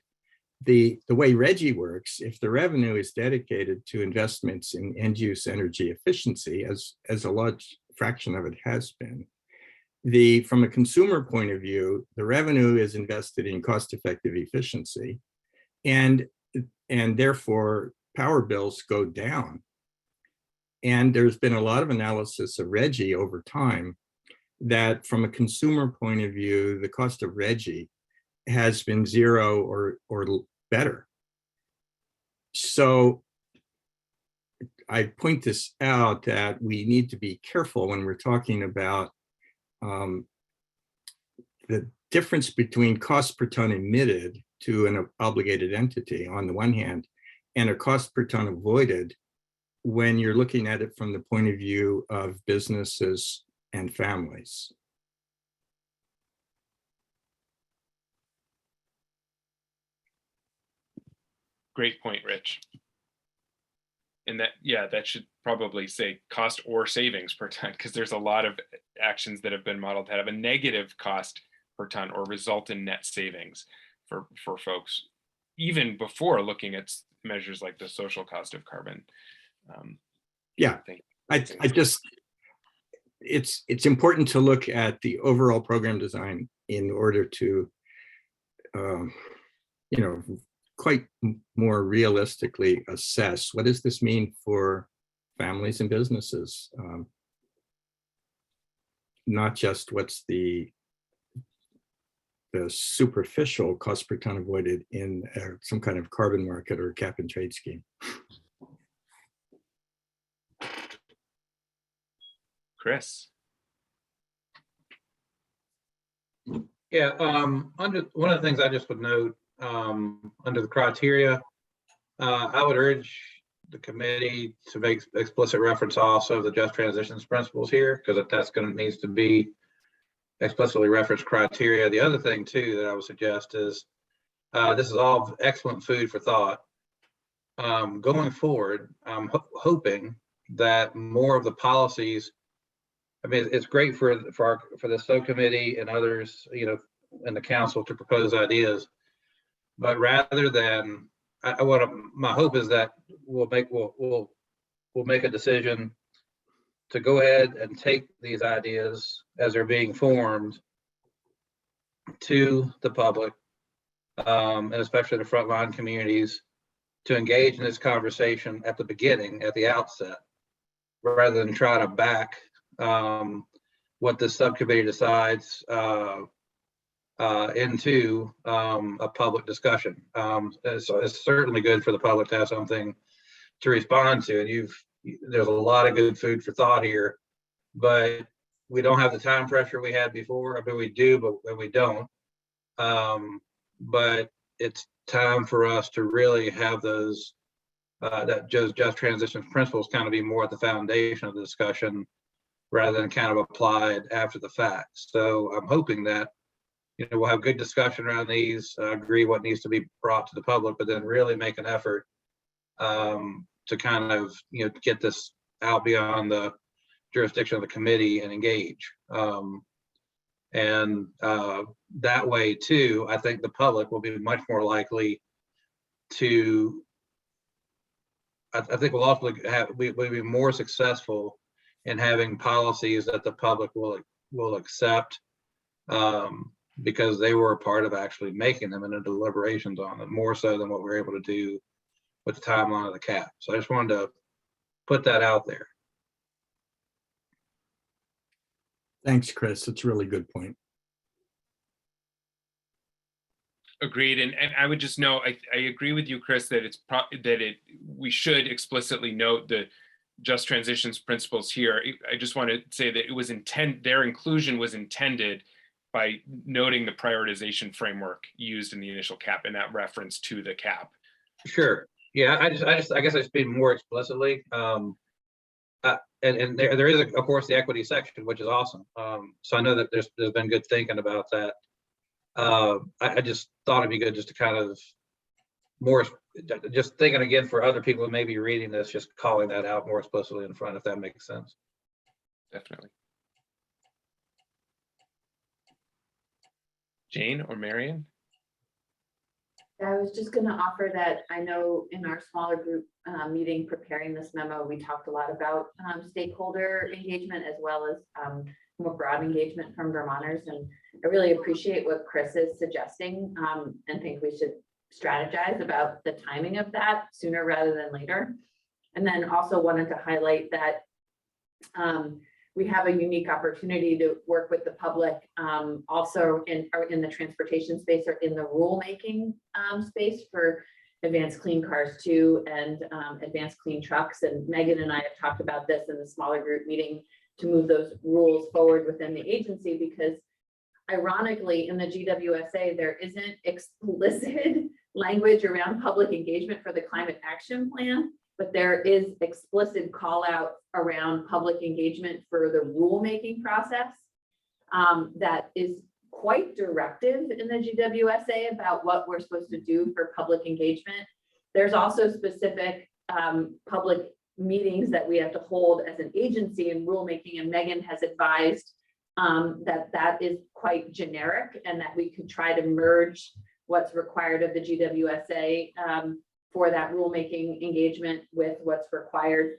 The way RGGI works, if the revenue is dedicated to investments in end-use energy efficiency, as a large fraction of it has been, from a consumer point of view, the revenue is invested in cost-effective efficiency, and therefore power bills go down. And there's been a lot of analysis of RGGI over time that from a consumer point of view, the cost of RGGI has been zero or better. So I point this out that we need to be careful when we're talking about the difference between cost per ton emitted to an obligated entity on the one hand, and a cost per ton avoided when you're looking at it from the point of view of businesses and families. Great point, Rich. And that, yeah, that should probably say cost or savings per ton, because there's a lot of actions that have been modeled that have a negative cost per ton or result in net savings for folks, even before looking at measures like the social cost of carbon. Yeah, I just, it's important to look at the overall program design in order to, quite more realistically assess what does this mean for families and businesses, not just what's the superficial cost per ton avoided in some kind of carbon market or cap and trade scheme. Chris. Yeah, under one of the things I just would note, under the criteria, I would urge the committee to make explicit reference also the just transitions principles here, because that's going to needs to be explicitly referenced criteria. The other thing too that I would suggest is this is all excellent food for thought. Going forward, I'm hoping that more of the policies, I mean, it's great for the subcommittee and others, in the council to propose ideas, but rather than, my hope is that we'll make a decision to go ahead and take these ideas as they're being formed to the public, and especially the frontline communities, to engage in this conversation at the beginning, at the outset, rather than try to back what the subcommittee decides into a public discussion. So it's certainly good for the public to have something to respond to, and there's a lot of good food for thought here, but we don't have the time pressure we had before. I mean, we do, but we don't. But it's time for us to really have those that just transitions principles kind of be more at the foundation of the discussion rather than kind of applied after the fact. So I'm hoping that we'll have good discussion around these, agree what needs to be brought to the public, but then really make an effort to kind of get this out beyond the jurisdiction of the committee and engage. And that way too, I think the public will be much more likely to, I think we'll ultimately we'll be more successful in having policies that the public will accept, because they were a part of actually making them and the deliberations on them, more so than what we're able to do with the timeline of the cap. So I just wanted to put that out there. Thanks, Chris. That's a really good point. Agreed, and I would just note, I agree with you, Chris, that we should explicitly note the just transitions principles here. I just want to say that it was their inclusion was intended by noting the prioritization framework used in the initial cap and that reference to the cap. Sure. Yeah, I guess I just mean more explicitly. And there is, of course, the equity section, which is awesome. So I know that there's been good thinking about that. I just thought it'd be good just to kind of more just thinking again for other people who may be reading this, just calling that out more explicitly in front, if that makes sense. Definitely. Jane or Marion? I was just going to offer that I know in our smaller group meeting preparing this memo, we talked a lot about stakeholder engagement as well as more broad engagement from Vermonters. And I really appreciate what Chris is suggesting and think we should strategize about the timing of that sooner rather than later. And then also wanted to highlight that we have a unique opportunity to work with the public also in the transportation space or in the rulemaking space for advanced clean cars too and advanced clean trucks. And Megan and I have talked about this in the smaller group meeting to move those rules forward within the agency, because ironically in the GWSA, there isn't explicit language around public engagement for the climate action plan, but there is explicit call out around public engagement for the rulemaking process that is quite directive in the GWSA about what we're supposed to do for public engagement. There's also specific public meetings that we have to hold as an agency in rulemaking, and Megan has advised that is quite generic and that we could try to merge what's required of the GWSA for that rulemaking engagement with what's required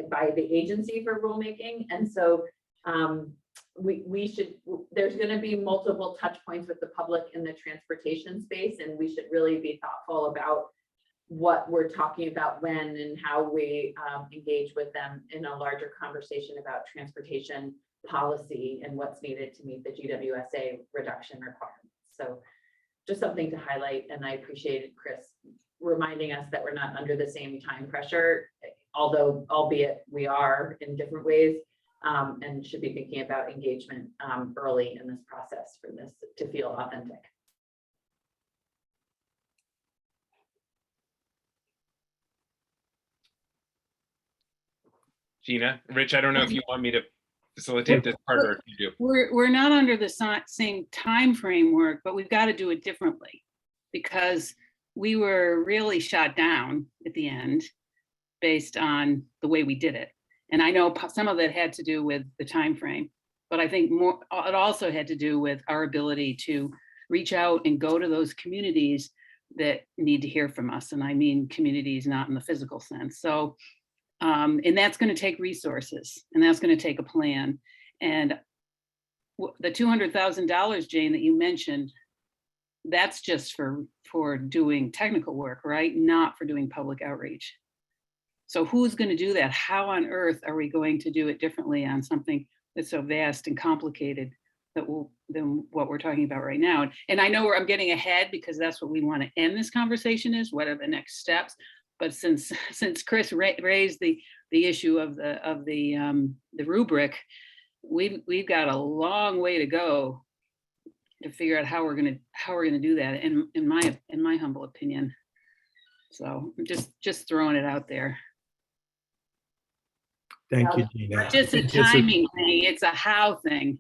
by the agency for rulemaking. And so we should, there's going to be multiple touch points with the public in the transportation space, and we should really be thoughtful about what we're talking about when and how we engage with them in a larger conversation about transportation policy and what's needed to meet the GWSA reduction requirements. So just something to highlight, and I appreciated Chris reminding us that we're not under the same time pressure, although albeit we are in different ways, and should be thinking about engagement early in this process for this to feel authentic. Gina, Rich, I don't know if you want me to facilitate this part or if you do. We're not under the same time framework, but we've got to do it differently because we were really shot down at the end based on the way we did it. And I know some of it had to do with the time frame, but I think more it also had to do with our ability to reach out and go to those communities that need to hear from us. And I mean communities not in the physical sense. So and that's going to take resources, and that's going to take a plan. And the $200,000, Jane, that you mentioned, that's just for doing technical work, right? Not for doing public outreach. So who's going to do that? How on earth are we going to do it differently on something that's so vast and complicated than what we're talking about right now? And I know I'm getting ahead because that's what we want to end this conversation is, what are the next steps? But since Chris raised the issue of the rubric, we've got a long way to go to figure out how we're gonna do that. In my humble opinion, so I'm just throwing it out there. Thank you, Gina. Not just a timing thing; it's a how thing.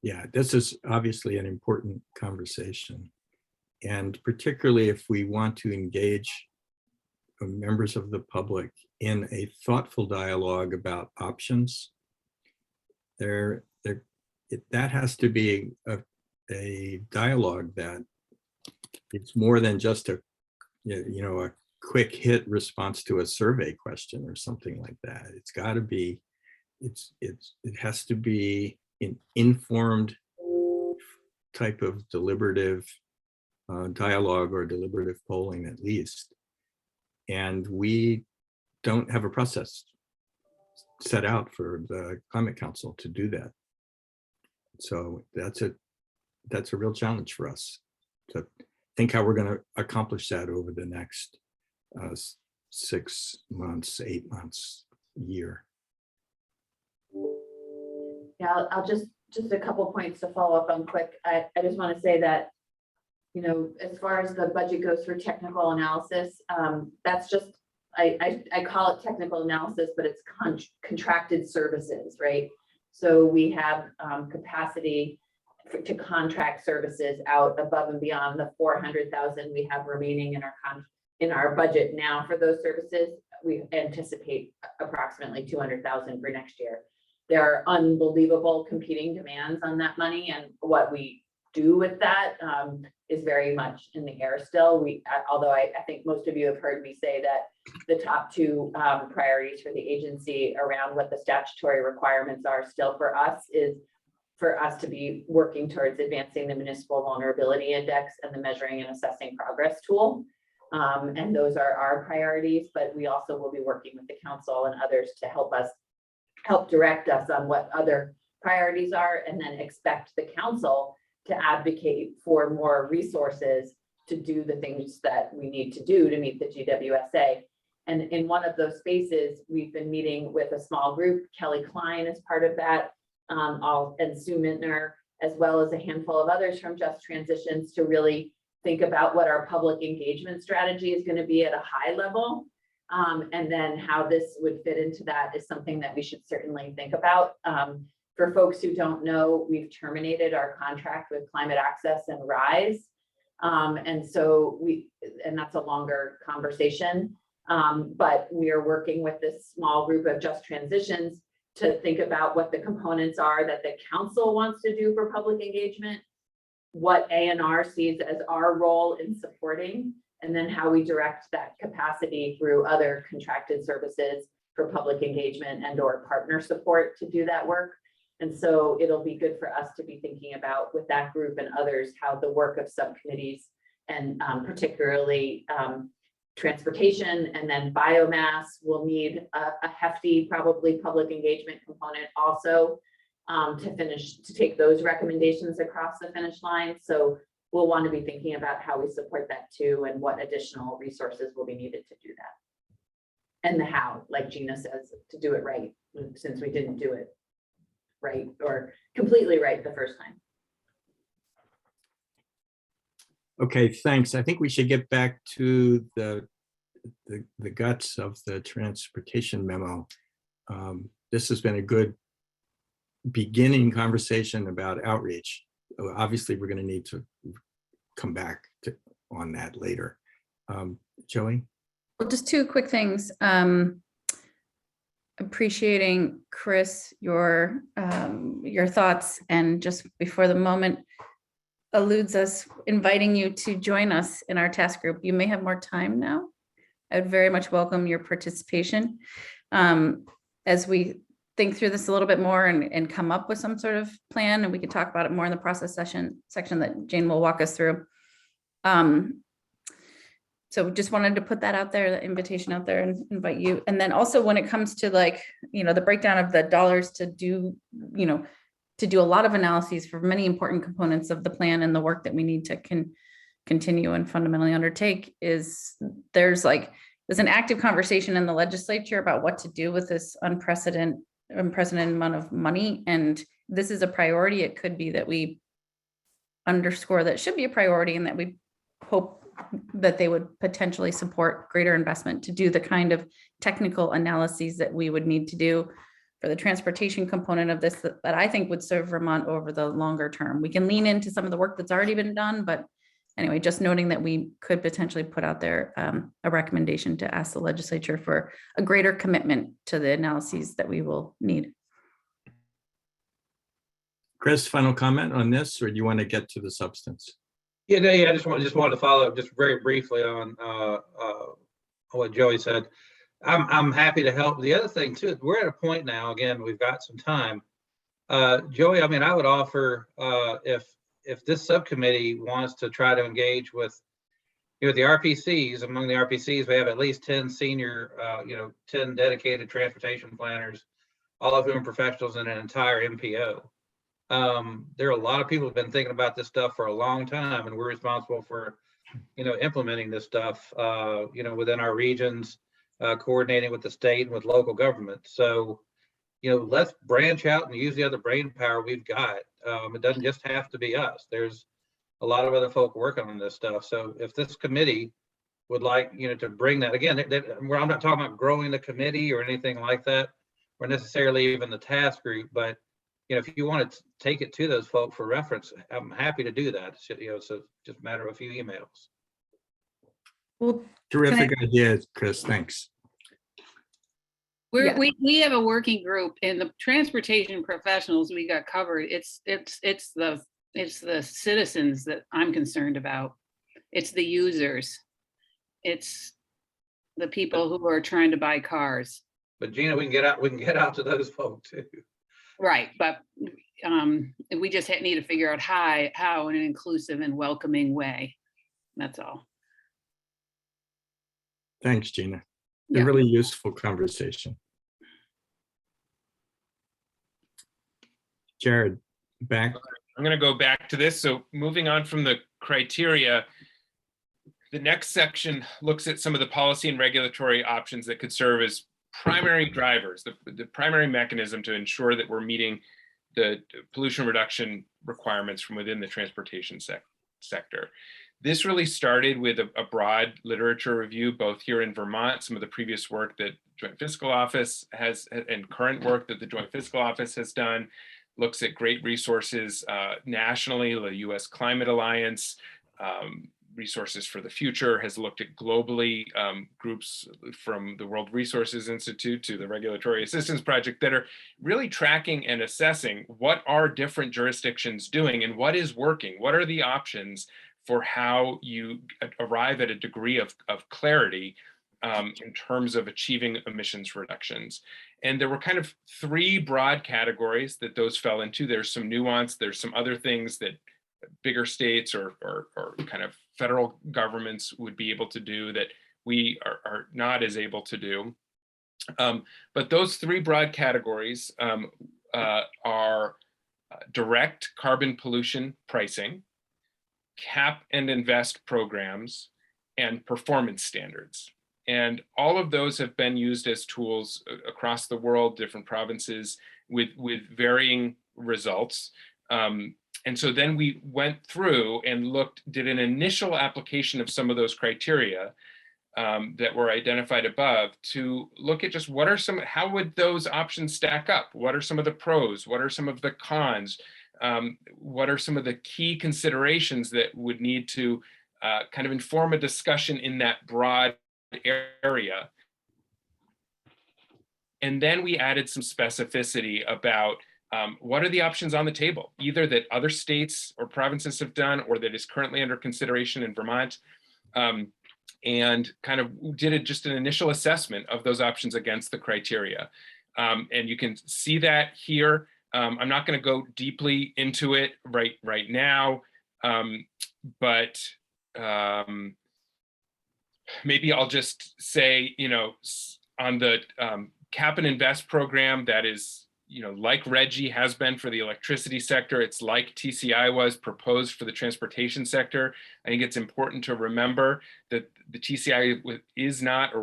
Yeah, this is obviously an important conversation, and particularly if we want to engage members of the public in a thoughtful dialogue about options, that has to be a dialogue that it's more than just a quick hit response to a survey question or something like that. It's got to be, it has to be an informed type of deliberative dialogue or deliberative polling at least. And we don't have a process set out for the Climate Council to do that. So that's a real challenge for us to think how we're going to accomplish that over the next 6 months, 8 months, year. Yeah, I'll just a couple points to follow up on quick. I just want to say that, as far as the budget goes for technical analysis, that's just, I call it technical analysis, but it's contracted services, right? So we have capacity to contract services out above and beyond the 400,000 we have remaining in our budget now for those services. We anticipate approximately 200,000 for next year. There are unbelievable competing demands on that money, and what we do with that is very much in the air still. Although I think most of you have heard me say that the top two priorities for the agency around what the statutory requirements are still for us is for us to be working towards advancing the Municipal Vulnerability Index and the Measuring and Assessing Progress tool. And those are our priorities, but we also will be working with the council and others to help direct us on what other priorities are, and then expect the council to advocate for more resources to do the things that we need to do to meet the GWSA. And in one of those spaces, we've been meeting with a small group. Kelly Klein is part of that, and Sue Mintner, as well as a handful of others from Just Transitions, to really think about what our public engagement strategy is going to be at a high level. And then how this would fit into that is something that we should certainly think about. For folks who don't know, we've terminated our contract with Climate Access and RISE. And that's a longer conversation. But we are working with this small group of Just Transitions to think about what the components are that the council wants to do for public engagement, what ANR sees as our role in supporting, and then how we direct that capacity through other contracted services for public engagement and or partner support to do that work. And so it'll be good for us to be thinking about with that group and others, how the work of subcommittees and particularly transportation and then biomass will need a hefty, probably public engagement component also to take those recommendations across the finish line. So we'll want to be thinking about how we support that too, and what additional resources will be needed to do that. And the how, like Gina says, to do it right, since we didn't do it right or completely right the first time. Okay, thanks. I think we should get back to the guts of the transportation memo. This has been a good beginning conversation about outreach. Obviously, we're going to need to come back on that later. Joey? Well, just two quick things. Appreciating, Chris, your thoughts, and just before the moment eludes us, inviting you to join us in our task group. You may have more time now. I would very much welcome your participation as we think through this a little bit more and come up with some sort of plan, and we could talk about it more in the process section that Jane will walk us through. So just wanted to put that out there, the invitation out there, and invite you. And then also when it comes to the breakdown of the dollars to do a lot of analyses for many important components of the plan and the work that we need to continue and fundamentally undertake, there's an active conversation in the legislature about what to do with this unprecedented amount of money. And this is a priority. It could be that we underscore that it should be a priority, and that we hope that they would potentially support greater investment to do the kind of technical analyses that we would need to do for the transportation component of this that I think would serve Vermont over the longer term. We can lean into some of the work that's already been done, but anyway, just noting that we could potentially put out there a recommendation to ask the legislature for a greater commitment to the analyses that we will need. Chris, final comment on this, or do you want to get to the substance? Yeah, I just wanted to follow up just very briefly on what Joey said. I'm happy to help. The other thing too, we're at a point now, again, we've got some time. Joey, I mean, I would offer if this subcommittee wants to try to engage with the RPCs, among the RPCs, we have at least 10 senior, 10 dedicated transportation planners, all of whom are professionals in an entire MPO. There are a lot of people who've been thinking about this stuff for a long time, and we're responsible for, implementing this stuff, within our regions, coordinating with the state and with local government. So, let's branch out and use the other brain power we've got. It doesn't just have to be us. There's a lot of other folk working on this stuff. So if this committee would like, to bring that, again, I'm not talking about growing the committee or anything like that, or necessarily even the task group, but if you want to take it to those folks for reference, I'm happy to do that. It's just a matter of a few emails. Well, Terrific idea, Chris. Thanks. Yeah. We have a working group, and the transportation professionals we got covered. It's the citizens that I'm concerned about. It's the users. It's the people who are trying to buy cars. But Gina, we can get out to those folks too. Right, but we just need to figure out how in an inclusive and welcoming way. That's all. Thanks, Gina. A Yeah. really useful conversation. Jared, back. I'm going to go back to this. So moving on from the criteria, the next section looks at some of the policy and regulatory options that could serve as primary drivers, the primary mechanism to ensure that we're meeting the pollution reduction requirements from within the transportation sector. This really started with a broad literature review, both here in Vermont, some of the previous work that Joint Fiscal Office has, and current work that the Joint Fiscal Office has done, looks at great resources nationally. The US Climate Alliance, Resources for the Future has looked at globally, groups from the World Resources Institute to the Regulatory Assistance Project that are really tracking and assessing what are different jurisdictions doing and what is working, what are the options for how you arrive at a degree of clarity in terms of achieving emissions reductions. And there were kind of three broad categories that those fell into. There's some nuance, there's some other things that bigger states or kind of federal governments would be able to do that we are not as able to do. But those three broad categories are direct carbon pollution pricing, cap and invest programs, and performance standards. And all of those have been used as tools across the world, different provinces with varying results. And so then we went through and did an initial application of some of those criteria that were identified above to look at just how would those options stack up? What are some of the pros? What are some of the cons? What are some of the key considerations that would need to kind of inform a discussion in that broad area? And then we added some specificity about what are the options on the table, either that other states or provinces have done or that is currently under consideration in Vermont, and kind of did just an initial assessment of those options against the criteria. And you can see that here. I'm not going to go deeply into it right now, but maybe I'll just say, on the cap and invest program, that is, like RGGI has been for the electricity sector, it's like TCI was proposed for the transportation sector. I think it's important to remember that the TCI is not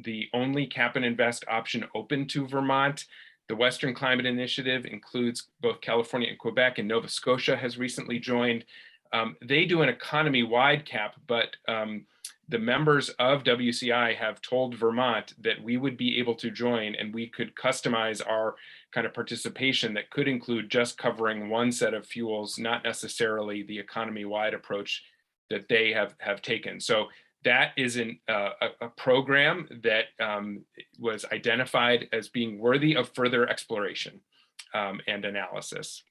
the only cap and invest option open to Vermont. The Western Climate Initiative includes both California and Quebec, and Nova Scotia has recently joined. They do an economy-wide cap, but the members of WCI have told Vermont that we would be able to join and we could customize our kind of participation that could include just covering one set of fuels, not necessarily the economy-wide approach that they have taken. So that is a program that was identified as being worthy of further exploration and analysis.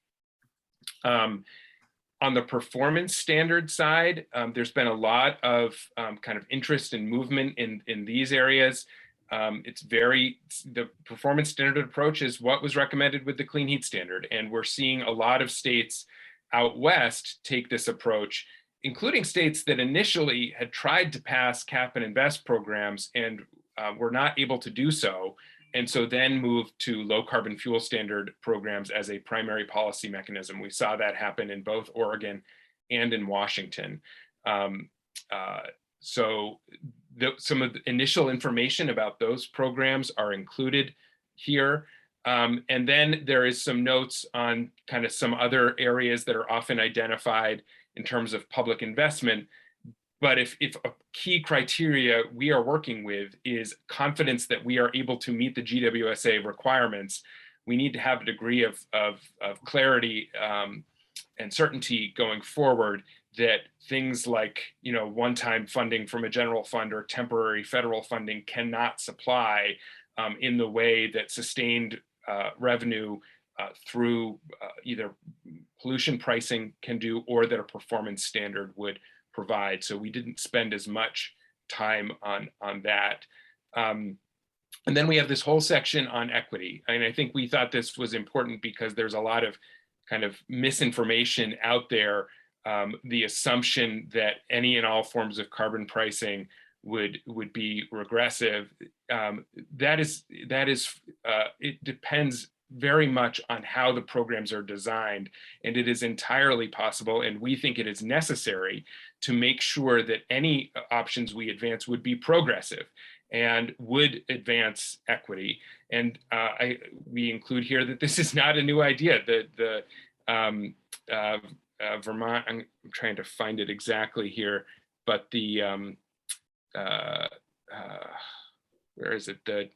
On the performance standard side, there's been a lot of kind of interest and movement in these areas. The performance standard approach is what was recommended with the clean heat standard. And we're seeing a lot of states out west take this approach, including states that initially had tried to pass cap and invest programs and were not able to do so. And so then moved to low carbon fuel standard programs as a primary policy mechanism. We saw that happen in both Oregon and in Washington. So some of the initial information about those programs are included here. And then there is some notes on kind of some other areas that are often identified in terms of public investment. But if a key criteria we are working with is confidence that we are able to meet the GWSA requirements, we need to have a degree of clarity and certainty going forward that things like, one-time funding from a general fund or temporary federal funding cannot supply in the way that sustained revenue through either pollution pricing can do, or that a performance standard would provide. So we didn't spend as much time on that. And then we have this whole section on equity. And I think we thought this was important because there's a lot of kind of misinformation out there. The assumption that any and all forms of carbon pricing would be regressive. It depends very much on how the programs are designed, and it is entirely possible, and we think it is necessary to make sure that any options we advance would be progressive and would advance equity. And we include here that this is not a new idea. The Vermont, I'm trying to find it exactly here, but the where is it? The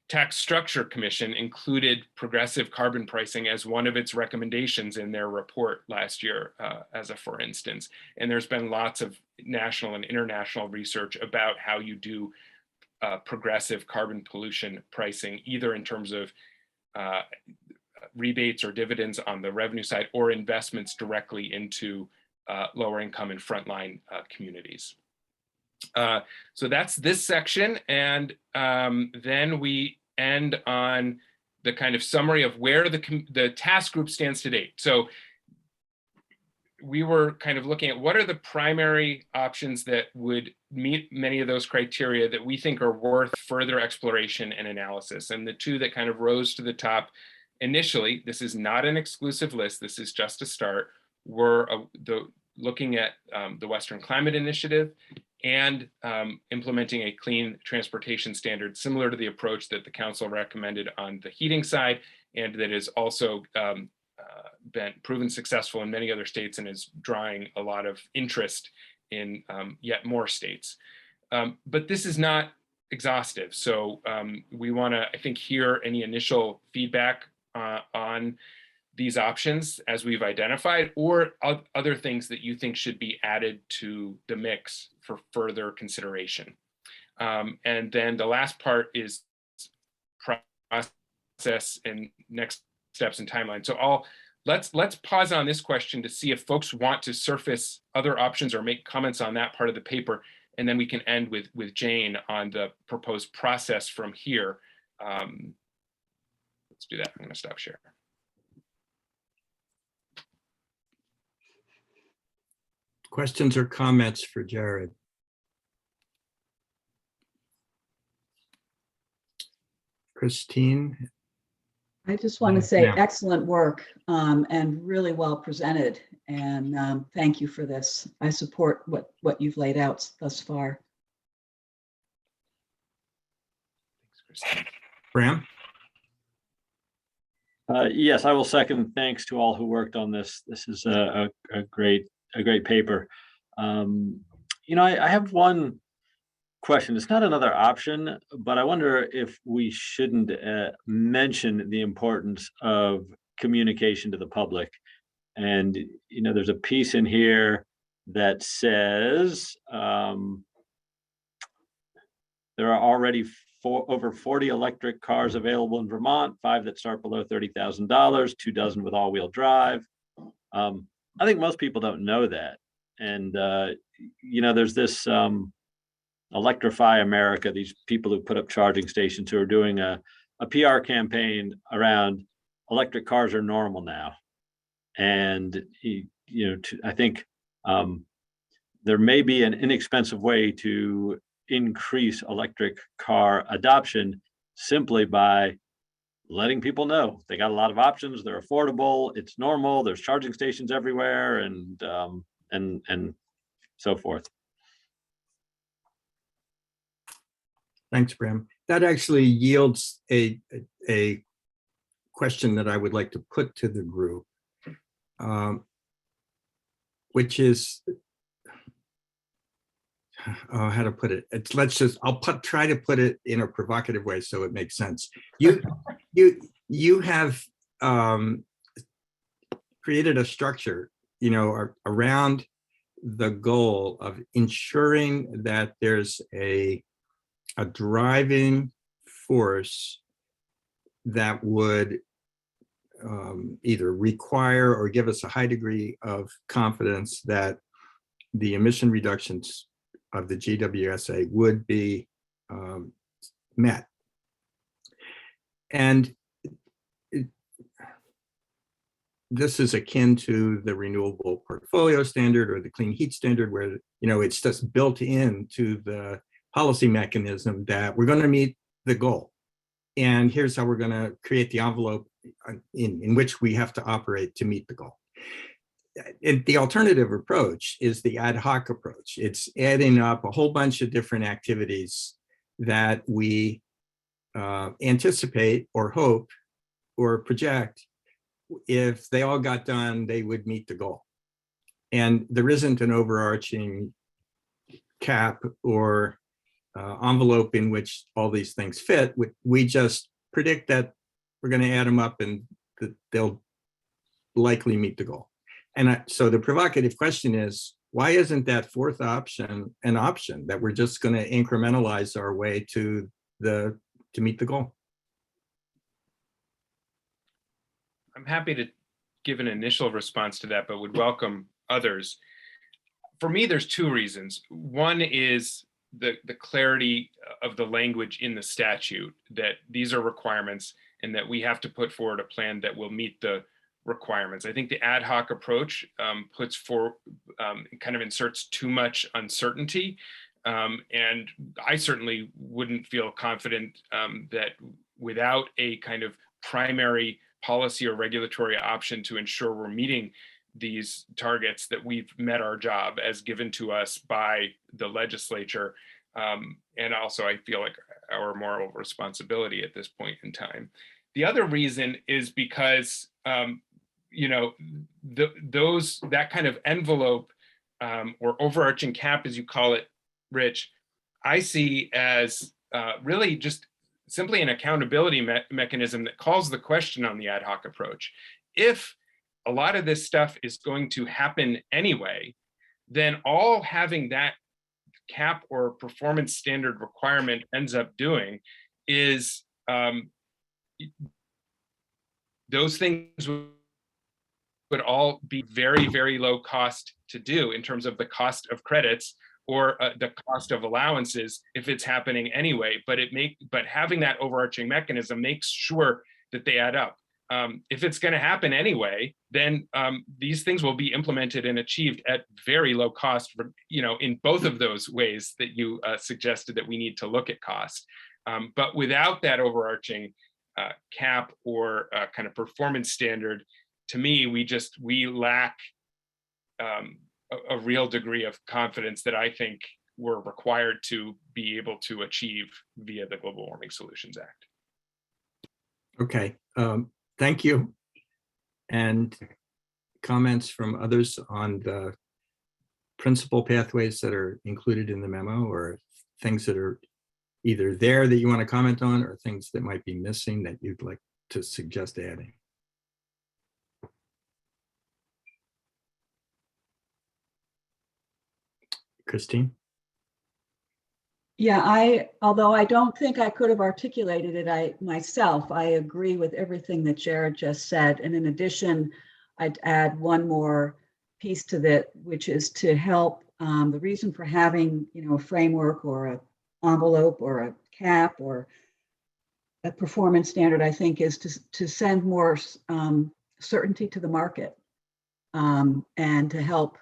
Tax Structure Commission included progressive carbon pricing as one of its recommendations in their report last year, as a for instance. And there's been lots of national and international research about how you do progressive carbon pollution pricing, either in terms of rebates or dividends on the revenue side, or investments directly into lower income and frontline communities. So that's this section. And then we end on the kind of summary of where the task group stands to date. So we were kind of looking at what are the primary options that would meet many of those criteria that we think are worth further exploration and analysis. And the two that kind of rose to the top initially, this is not an exclusive list, this is just a start, were looking at the Western Climate Initiative and implementing a clean transportation standard similar to the approach that the council recommended on the heating side, and that is also been proven successful in many other states and is drawing a lot of interest in yet more states. But this is not exhaustive. So we want to, I think, hear any initial feedback on these options as we've identified, or other things that you think should be added to the mix for further consideration. And then the last part is process and next steps and timeline. So let's pause on this question to see if folks want to surface other options or make comments on that part of the paper, and then we can end with Jane on the proposed process from here. Let's do that. I'm going to stop sharing. Questions or comments for Jared? Christine? I just want to say Yeah. excellent work and really well presented. And thank you for this. I support what you've laid out thus far. Bram? Yes, I will second. Thanks to all who worked on this. This is a great paper. I have one question. It's not another option, but I wonder if we shouldn't mention the importance of communication to the public. And there's a piece in here that says there are already over 40 electric cars available in Vermont, 5 that start below $30,000, 2 dozen with all-wheel drive. I think most people don't know that. And, there's this Electrify America, these people who put up charging stations who are doing a PR campaign around electric cars are normal now. And, I think there may be an inexpensive way to increase electric car adoption simply by letting people know they got a lot of options, they're affordable, it's normal, there's charging stations everywhere, and so forth. Thanks, Bram. That actually yields a question that I would like to put to the group, which is, how to put it? I'll try to put it in a provocative way so it makes sense. You have created a structure, around the goal of ensuring that there's a driving force that would either require or give us a high degree of confidence that the emission reductions of the GWSA would be met. And this is akin to the renewable portfolio standard or the clean heat standard, where it's just built into the policy mechanism that we're going to meet the goal. And here's how we're going to create the envelope in which we have to operate to meet the goal. The alternative approach is the ad hoc approach. It's adding up a whole bunch of different activities that we anticipate or hope or project, if they all got done, they would meet the goal. And there isn't an overarching cap or envelope in which all these things fit. We just predict that we're going to add them up and that they'll likely meet the goal. And so the provocative question is, why isn't that fourth option an option, that we're just going to incrementalize our way to meet the goal? I'm happy to give an initial response to that, but would welcome others. For me, there's two reasons. One is the clarity of the language in the statute, that these are requirements and that we have to put forward a plan that will meet the requirements. I think the ad hoc approach puts for kind of inserts too much uncertainty. And I certainly wouldn't feel confident that without a kind of primary policy or regulatory option to ensure we're meeting these targets, that we've met our job as given to us by the legislature. And also I feel like our moral responsibility at this point in time. The other reason is because, that kind of envelope or overarching cap, as you call it, Rich, I see as really just simply an accountability mechanism that calls the question on the ad hoc approach. If a lot of this stuff is going to happen anyway, then all having that cap or performance standard requirement ends up doing is those things would all be very, very low cost to do in terms of the cost of credits or the cost of allowances if it's happening anyway. But having that overarching mechanism makes sure that they add up. If it's going to happen anyway, then these things will be implemented and achieved at very low cost, in both of those ways that you suggested that we need to look at cost. But without that overarching cap or kind of performance standard, to me, we lack a real degree of confidence that I think we're required to be able to achieve via the Global Warming Solutions Act. Okay, thank you. And comments from others on the principal pathways that are included in the memo, or things that are either there that you want to comment on, or things that might be missing that you'd like to suggest adding? Christine? Yeah, although I don't think I could have articulated it myself, I agree with everything that Jared just said. And in addition, I'd add one more piece to that, which is to help the reason for having, a framework or an envelope or a cap or a performance standard, I think, is to send more certainty to the market and to help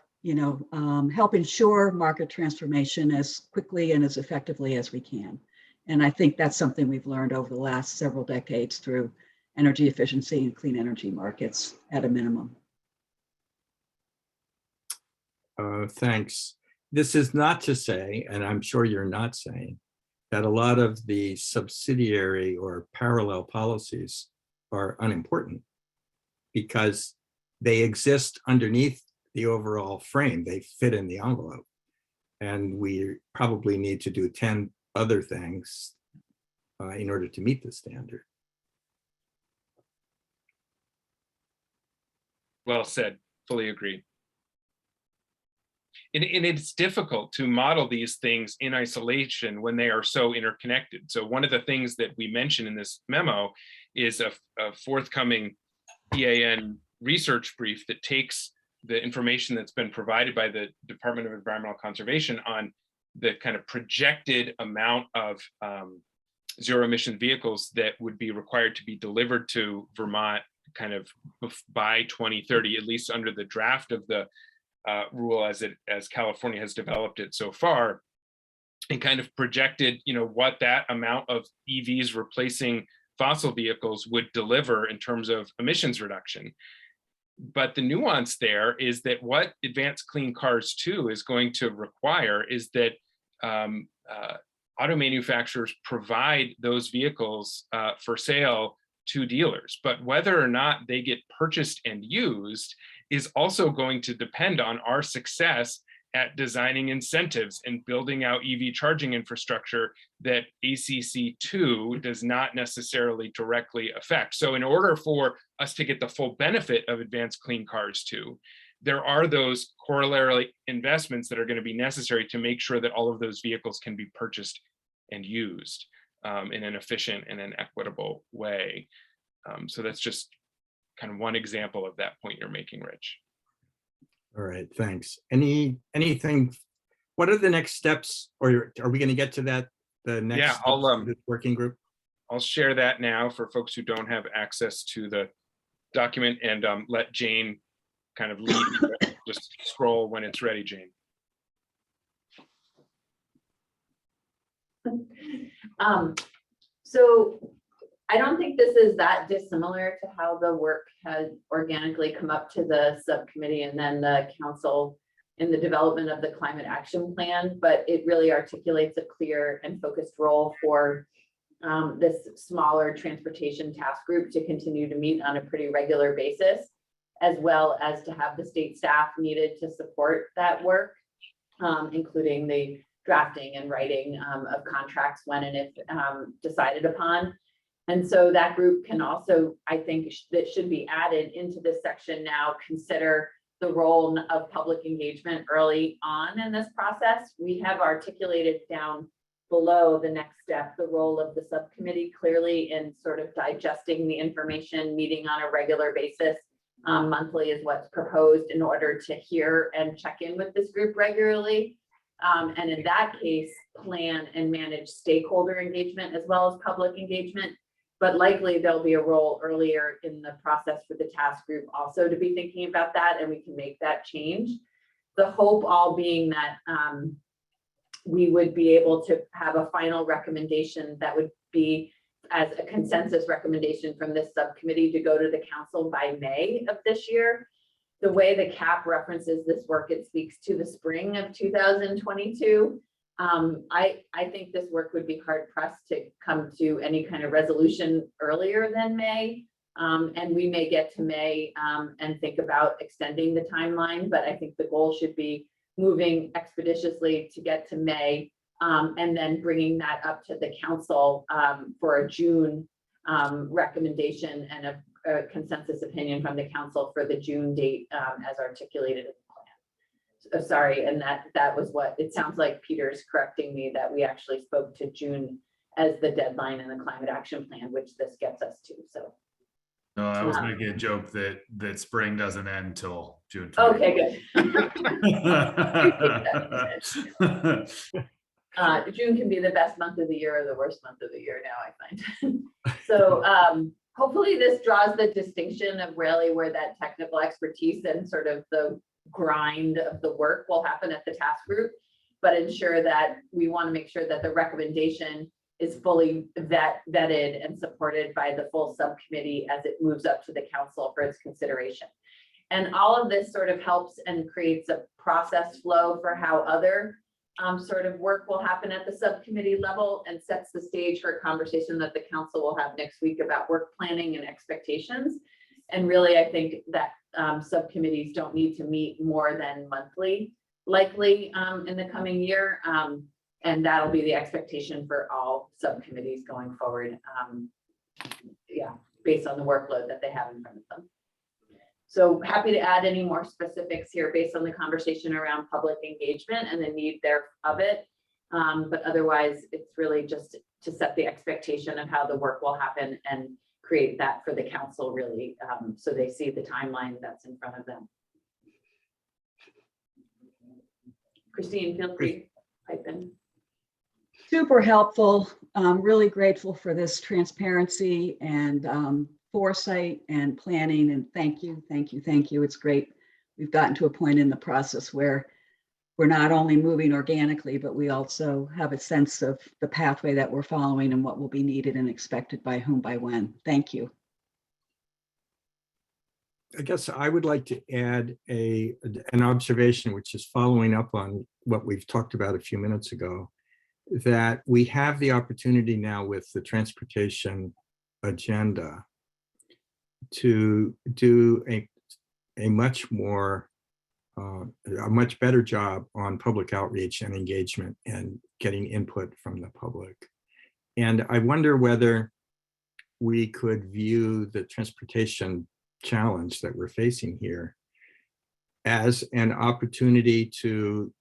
help ensure market transformation as quickly and as effectively as we can. And I think that's something we've learned over the last several decades through energy efficiency and clean energy markets at a minimum. Thanks. This is not to say, and I'm sure you're not saying, that a lot of the subsidiary or parallel policies are unimportant, because they exist underneath the overall frame. They fit in the envelope, and we probably need to do 10 other things in order to meet the standard. Well said, fully agree. and it's difficult to model these things in isolation when they are so interconnected. So one of the things that we mention in this memo is a forthcoming EAN research brief that takes the information that's been provided by the Department of Environmental Conservation on the kind of projected amount of zero emission vehicles that would be required to be delivered to Vermont kind of by 2030, at least under the draft of the rule as California has developed it so far, and kind of projected, what that amount of EVs replacing fossil vehicles would deliver in terms of emissions reduction. But the nuance there is that what Advanced Clean Cars 2 is going to require is that auto manufacturers provide those vehicles for sale to dealers. But whether or not they get purchased and used is also going to depend on our success at designing incentives and building out EV charging infrastructure that ACC2 does not necessarily directly affect. So in order for us to get the full benefit of Advanced Clean Cars 2, there are those corollary investments that are going to be necessary to make sure that all of those vehicles can be purchased and used in an efficient and an equitable way. So that's just kind of one example of that point you're making, Rich. All right, thanks. Anything, what are the next steps, or are we going to get to that? The next Yeah, steps of this working group? I'll share that now for folks who don't have access to the document, and let Jane kind of lead. Just scroll when it's ready, Jane. So I don't think this is that dissimilar to how the work had organically come up to the subcommittee and then the council in the development of the climate action plan, but it really articulates a clear and focused role for this smaller transportation task group to continue to meet on a pretty regular basis, as well as to have the state staff needed to support that work, including the drafting and writing of contracts when and if decided upon. And so that group can also, I think, that should be added into this section now, consider the role of public engagement early on in this process. We have articulated down below the next step, the role of the subcommittee clearly in sort of digesting the information, meeting on a regular basis. Monthly is what's proposed in order to hear and check in with this group regularly. And in that case, plan and manage stakeholder engagement as well as public engagement. But likely there'll be a role earlier in the process for the task group also to be thinking about that, and we can make that change. The hope all being that we would be able to have a final recommendation that would be as a consensus recommendation from this subcommittee to go to the council by May of this year. The way the CAP references this work, it speaks to the spring of 2022. I think this work would be hard pressed to come to any kind of resolution earlier than May. And we may get to May and think about extending the timeline, but I think the goal should be moving expeditiously to get to May and then bringing that up to the council for a June recommendation and a consensus opinion from the council for the June date as articulated in the plan. Sorry, and that was what it sounds like. Peter's correcting me that we actually spoke to June as the deadline in the climate action plan, which this gets us to. So no, I was making a joke that spring doesn't end till June 20th. Okay, good. June can be the best month of the year or the worst month of the year now, I find. So hopefully this draws the distinction of really where that technical expertise and sort of the grind of the work will happen at the task group, but ensure that we want to make sure that the recommendation is fully vetted and supported by the full subcommittee as it moves up to the council for its consideration. And all of this sort of helps and creates a process flow for how other sort of work will happen at the subcommittee level and sets the stage for a conversation that the council will have next week about work planning and expectations. And really, I think that subcommittees don't need to meet more than monthly, likely in the coming year. And that'll be the expectation for all subcommittees going forward. Yeah, based on the workload that they have in front of them. So happy to add any more specifics here based on the conversation around public engagement and the need there of it. But otherwise, it's really just to set the expectation of how the work will happen and create that for the council really, so they see the timeline that's in front of them. Christine, feel free to pipe in. Super helpful. Really grateful for this transparency and foresight and planning. And thank you, thank you, thank you. It's great. We've gotten to a point in the process where we're not only moving organically, but we also have a sense of the pathway that we're following and what will be needed and expected by whom, by when. Thank you. I guess I would like to add an observation, which is following up on what we've talked about a few minutes ago, that we have the opportunity now with the transportation agenda to do a much more, a much better job on public outreach and engagement and getting input from the public. And I wonder whether we could view the transportation challenge that we're facing here as an opportunity to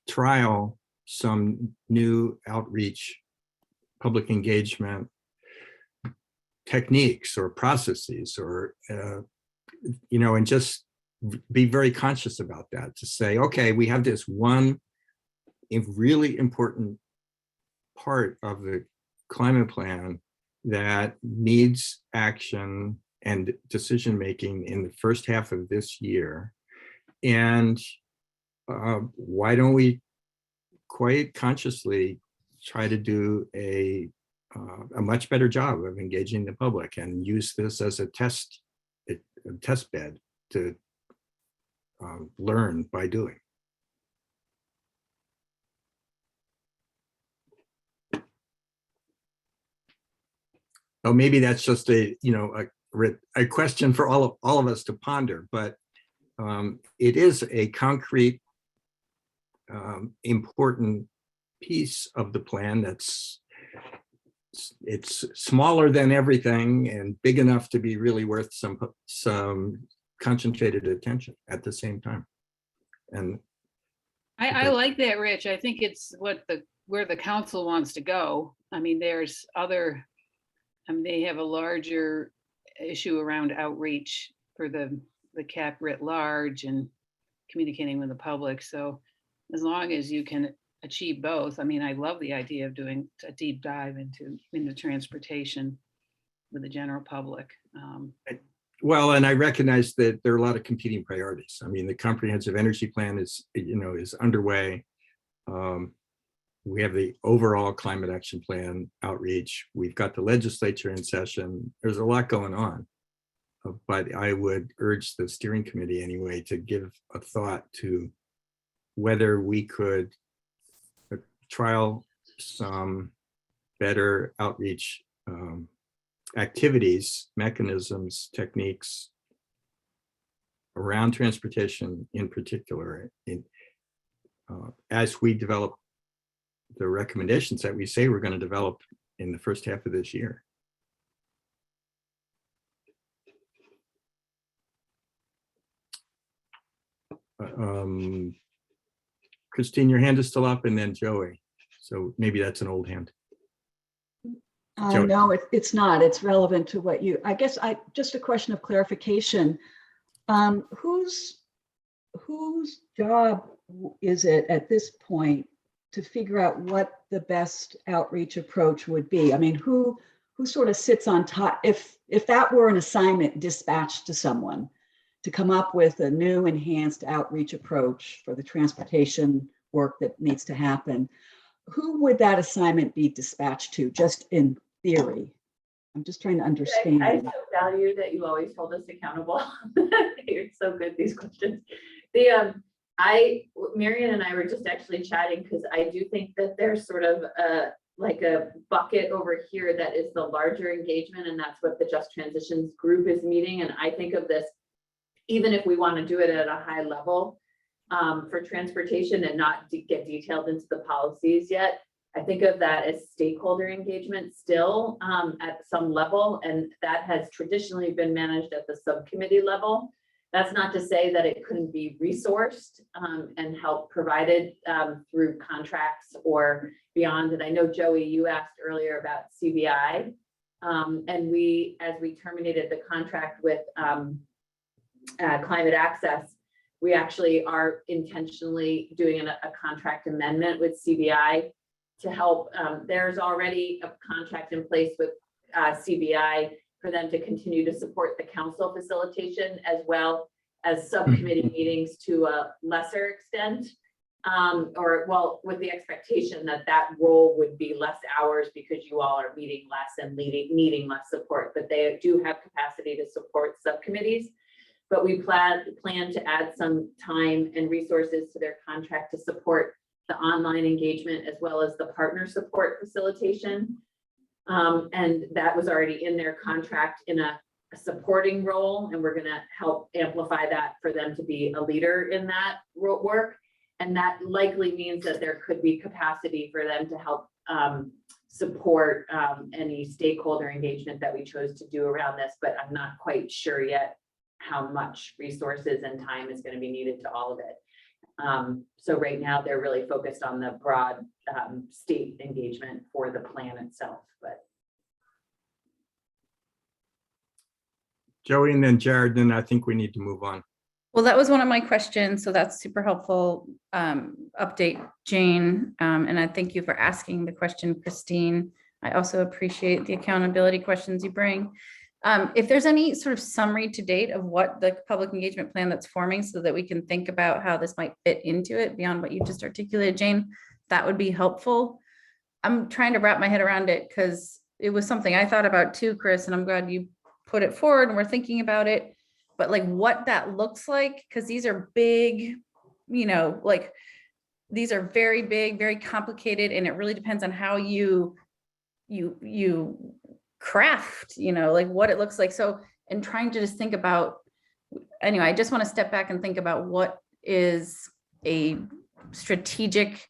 trial some new outreach, public engagement techniques or processes, or and just be very conscious about that, to say, okay, we have this one really important part of the climate plan that needs action and decision making in the first half of this year. And why don't we quite consciously try to do a much better job of engaging the public and use this as a test bed to learn by doing. Oh, maybe that's just a question for all of us to ponder, but it is a concrete, important piece of the plan it's smaller than everything and big enough to be really worth some concentrated attention at the same time. And I like that, Rich. I think it's where the council wants to go. I mean, there's other, they have a larger issue around outreach for the CAP writ large and communicating with the public. So as long as you can achieve both, I mean, I love the idea of doing a deep dive into transportation with the general public. Well, and I recognize that there are a lot of competing priorities. I mean, the comprehensive energy plan is underway. We have the overall climate action plan outreach. We've got the legislature in session. There's a lot going on. But I would urge the steering committee anyway to give a thought to whether we could trial some better outreach activities, mechanisms, techniques around transportation in particular, as we develop the recommendations that we say we're going to develop in the first half of this year. Christine, your hand is still up, and then Joey. So maybe that's an old hand. No, it's not. It's relevant to what I guess just a question of clarification. Whose job is it at this point to figure out what the best outreach approach would be? I mean, who sort of sits on top? If that were an assignment dispatched to someone to come up with a new enhanced outreach approach for the transportation work that needs to happen, who would that assignment be dispatched to, just in theory? I'm just trying to understand. I so value that you always hold us accountable. You're so good, these questions. Marion and I were just actually chatting, because I do think that there's sort of like a bucket over here that is the larger engagement, and that's what the Just Transitions group is meeting. And I think of this, even if we want to do it at a high level for transportation and not get detailed into the policies yet, I think of that as stakeholder engagement still at some level, and that has traditionally been managed at the subcommittee level. That's not to say that it couldn't be resourced and help provided through contracts or beyond. And I know, Joey, you asked earlier about CBI. And we, as we terminated the contract with Climate Access, we actually are intentionally doing a contract amendment with CBI to help. There's already a contract in place with CBI for them to continue to support the council facilitation as well as subcommittee meetings to a lesser extent. Or well, with the expectation that that role would be less hours because you all are meeting less and needing less support, but they do have capacity to support subcommittees. But we plan to add some time and resources to their contract to support the online engagement as well as the partner support facilitation. And that was already in their contract in a supporting role, and we're going to help amplify that for them to be a leader in that work. And that likely means that there could be capacity for them to help support any stakeholder engagement that we chose to do around this, but I'm not quite sure yet how much resources and time is going to be needed to all of it. So right now they're really focused on the broad state engagement for the plan itself. But Joey and then Jared, then I think we need to move on. Well, that was one of my questions, so that's super helpful update, Jane. And I thank you for asking the question, Christine. I also appreciate the accountability questions you bring. If there's any sort of summary to date of what the public engagement plan that's forming so that we can think about how this might fit into it beyond what you just articulated, Jane, that would be helpful. I'm trying to wrap my head around it because it was something I thought about too, Chris, and I'm glad you put it forward and we're thinking about it. But like what that looks like, because these are big, you know, like these are very big, very complicated, and it really depends on how you craft, you know, like what it looks like. So, and trying to just think about, anyway, I just want to step back and think about what is a strategic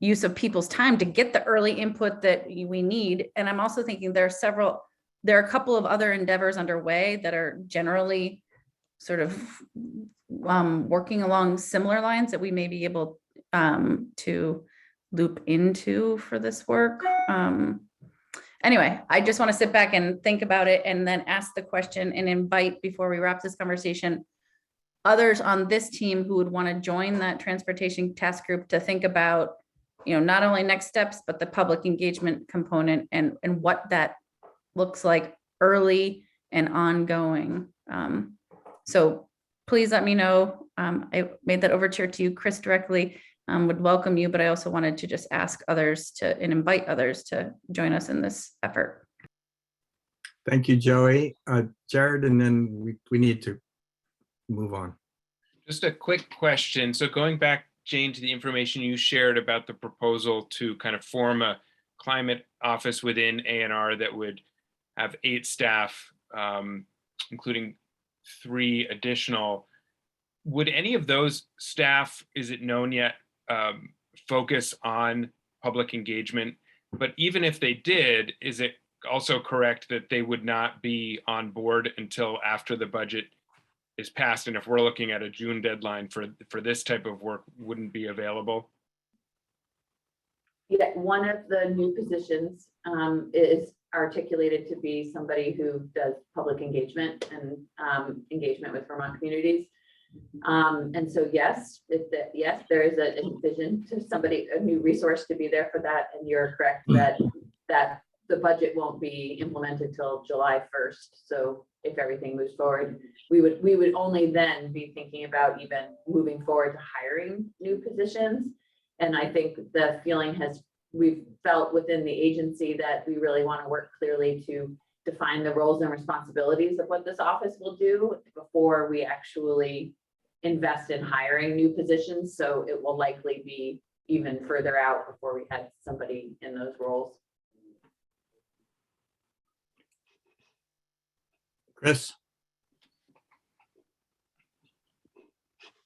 use of people's time to get the early input that we need. And I'm also thinking there are a couple of other endeavors underway that are generally sort of working along similar lines that we may be able to loop into for this work. Anyway, I just want to sit back and think about it and then ask the question and invite, before we wrap this conversation, others on this team who would want to join that transportation task group to think about, you know, not only next steps, but the public engagement component and what that looks like early and ongoing. So please let me know. I made that overture to you, Chris, directly. Would welcome you, but I also wanted to just ask others to and invite others to join us in this effort. Thank you, Joey. Jared, and then we need to move on. Just a quick question. So going back, Jane, to the information you shared about the proposal to kind of form a climate office within A&R that would have 8 staff, including 3 additional. Would any of those staff, is it known yet, focus on public engagement? But even if they did, is it also correct that they would not be on board until after the budget is passed? And if we're looking at a June deadline for this type of work, wouldn't be available? Yeah, one of the new positions is articulated to be somebody who does public engagement and engagement with Vermont communities. And so yes, yes, there is a vision to somebody, a new resource to be there for that. And you're correct that the budget won't be implemented till July 1st. So if everything moves forward, we would only then be thinking about even moving forward to hiring new positions. And I think the feeling we've felt within the agency that we really want to work clearly to define the roles and responsibilities of what this office will do before we actually invest in hiring new positions. So it will likely be even further out before we had somebody in those roles. Chris?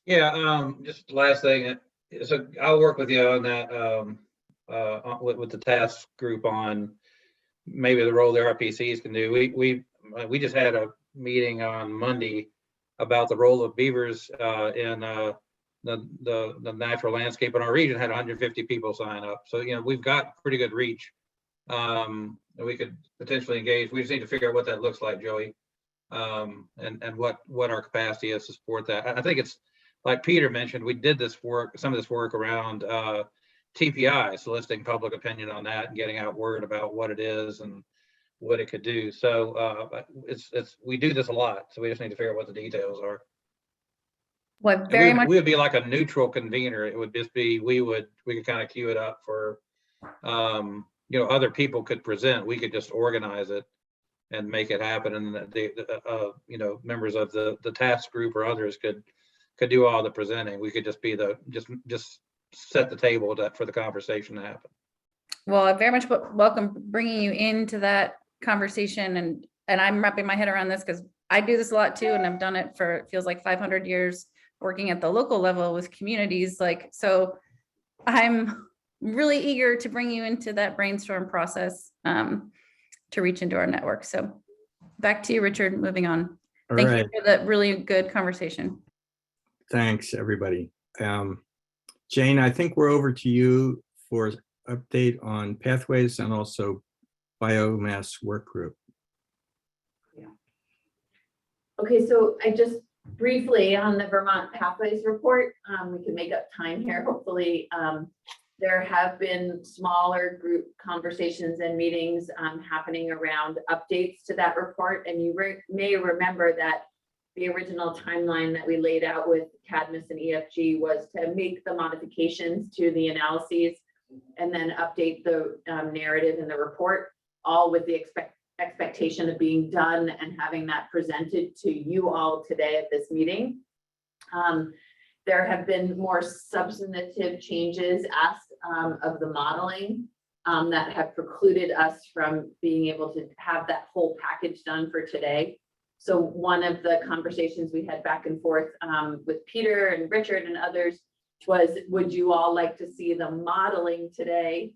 Yeah, just the last thing. So I'll work with you on that with the task group on maybe the role the RPCs can do. We just had a meeting on Monday about the role of beavers in the natural landscape in our region. Had 150 people sign up. So, we've got pretty good reach. We could potentially engage. We just need to figure out what that looks like, Joey, and what our capacity is to support that. I think it's like Peter mentioned, we did some of this work around TPI, soliciting public opinion on that and getting out word about what it is and what it could do. So we do this a lot. So we just need to figure out what the details are. Well, very much. We would be like a neutral convener. It would just be, we could kind of queue it up for, other people could present. We could just organize it and make it happen. And the members of the task group or others could do all the presenting. We could just be just set the table for the conversation to happen. Well, I very much welcome bringing you into that conversation, and I'm wrapping my head around this because I do this a lot too, and I've done it for, it feels like 500 years working at the local level with communities. So I'm really eager to bring you into that brainstorm process to reach into our network. So back to you, Richard, moving on. Thank you for that really good conversation. Thanks, everybody. Jane, I think we're over to you for update on pathways and also biomass work group. Yeah. Okay, so I just briefly on the Vermont Pathways report, we can make up time here, hopefully. There have been smaller group conversations and meetings happening around updates to that report. And you may remember that the original timeline that we laid out with Cadmus and EFG was to make the modifications to the analyses and then update the narrative in the report, all with the expectation of being done and having that presented to you all today at this meeting. There have been more substantive changes asked of the modeling that have precluded us from being able to have that whole package done for today. So one of the conversations we had back and forth with Peter and Richard and others was, would you all like to see the modeling today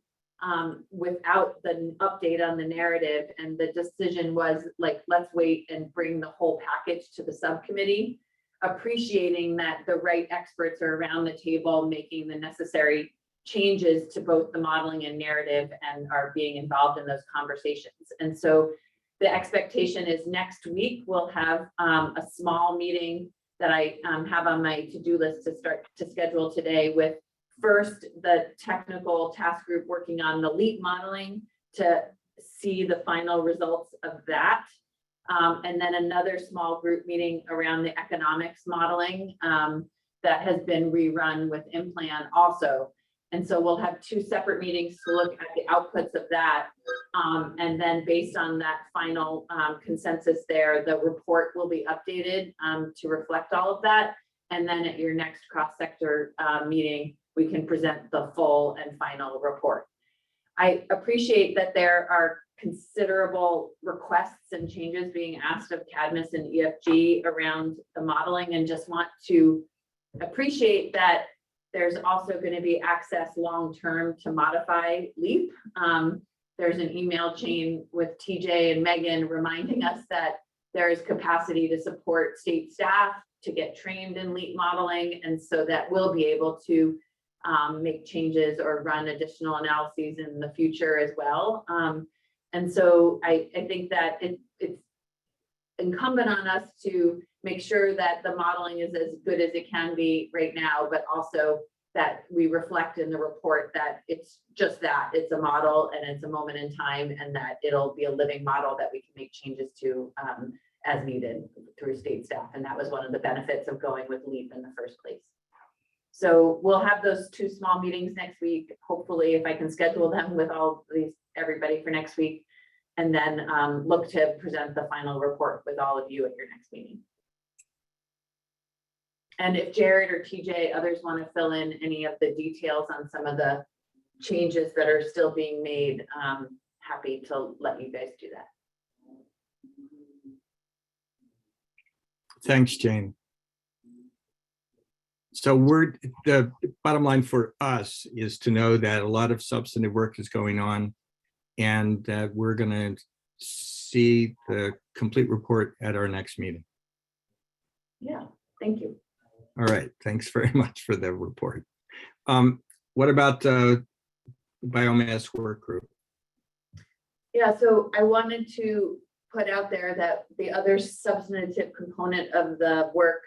without the update on the narrative? And the decision was like, let's wait and bring the whole package to the subcommittee, appreciating that the right experts are around the table making the necessary changes to both the modeling and narrative and are being involved in those conversations. And so the expectation is next week we'll have a small meeting that I have on my to-do list to start to schedule today, with first the technical task group working on the LEAP modeling to see the final results of that. And then another small group meeting around the economics modeling that has been rerun with Implan also. And so we'll have two separate meetings to look at the outputs of that. And then based on that final consensus there, the report will be updated to reflect all of that. And then at your next cross-sector meeting, we can present the full and final report. I appreciate that there are considerable requests and changes being asked of Cadmus and EFG around the modeling, and just want to appreciate that there's also going to be access long-term to modify LEAP. There's an email chain with TJ and Megan reminding us that there is capacity to support state staff to get trained in LEAP modeling, and so that we'll be able to make changes or run additional analyses in the future as well. And so I think that it's incumbent on us to make sure that the modeling is as good as it can be right now, but also that we reflect in the report that it's just that, it's a model and it's a moment in time, and that it'll be a living model that we can make changes to as needed through state staff. And that was one of the benefits of going with LEAP in the first place. So we'll have those two small meetings next week, hopefully, if I can schedule them with everybody for next week, and then look to present the final report with all of you at your next meeting. And if Jared or TJ, others want to fill in any of the details on some of the changes that are still being made, happy to let you guys do that. Thanks, Jane. So the bottom line for us is to know that a lot of substantive work is going on and that we're going to see the complete report at our next meeting. Yeah, thank you. All right, thanks very much for the report. What about the biomass work group? Yeah, so I wanted to put out there that the other substantive component of the work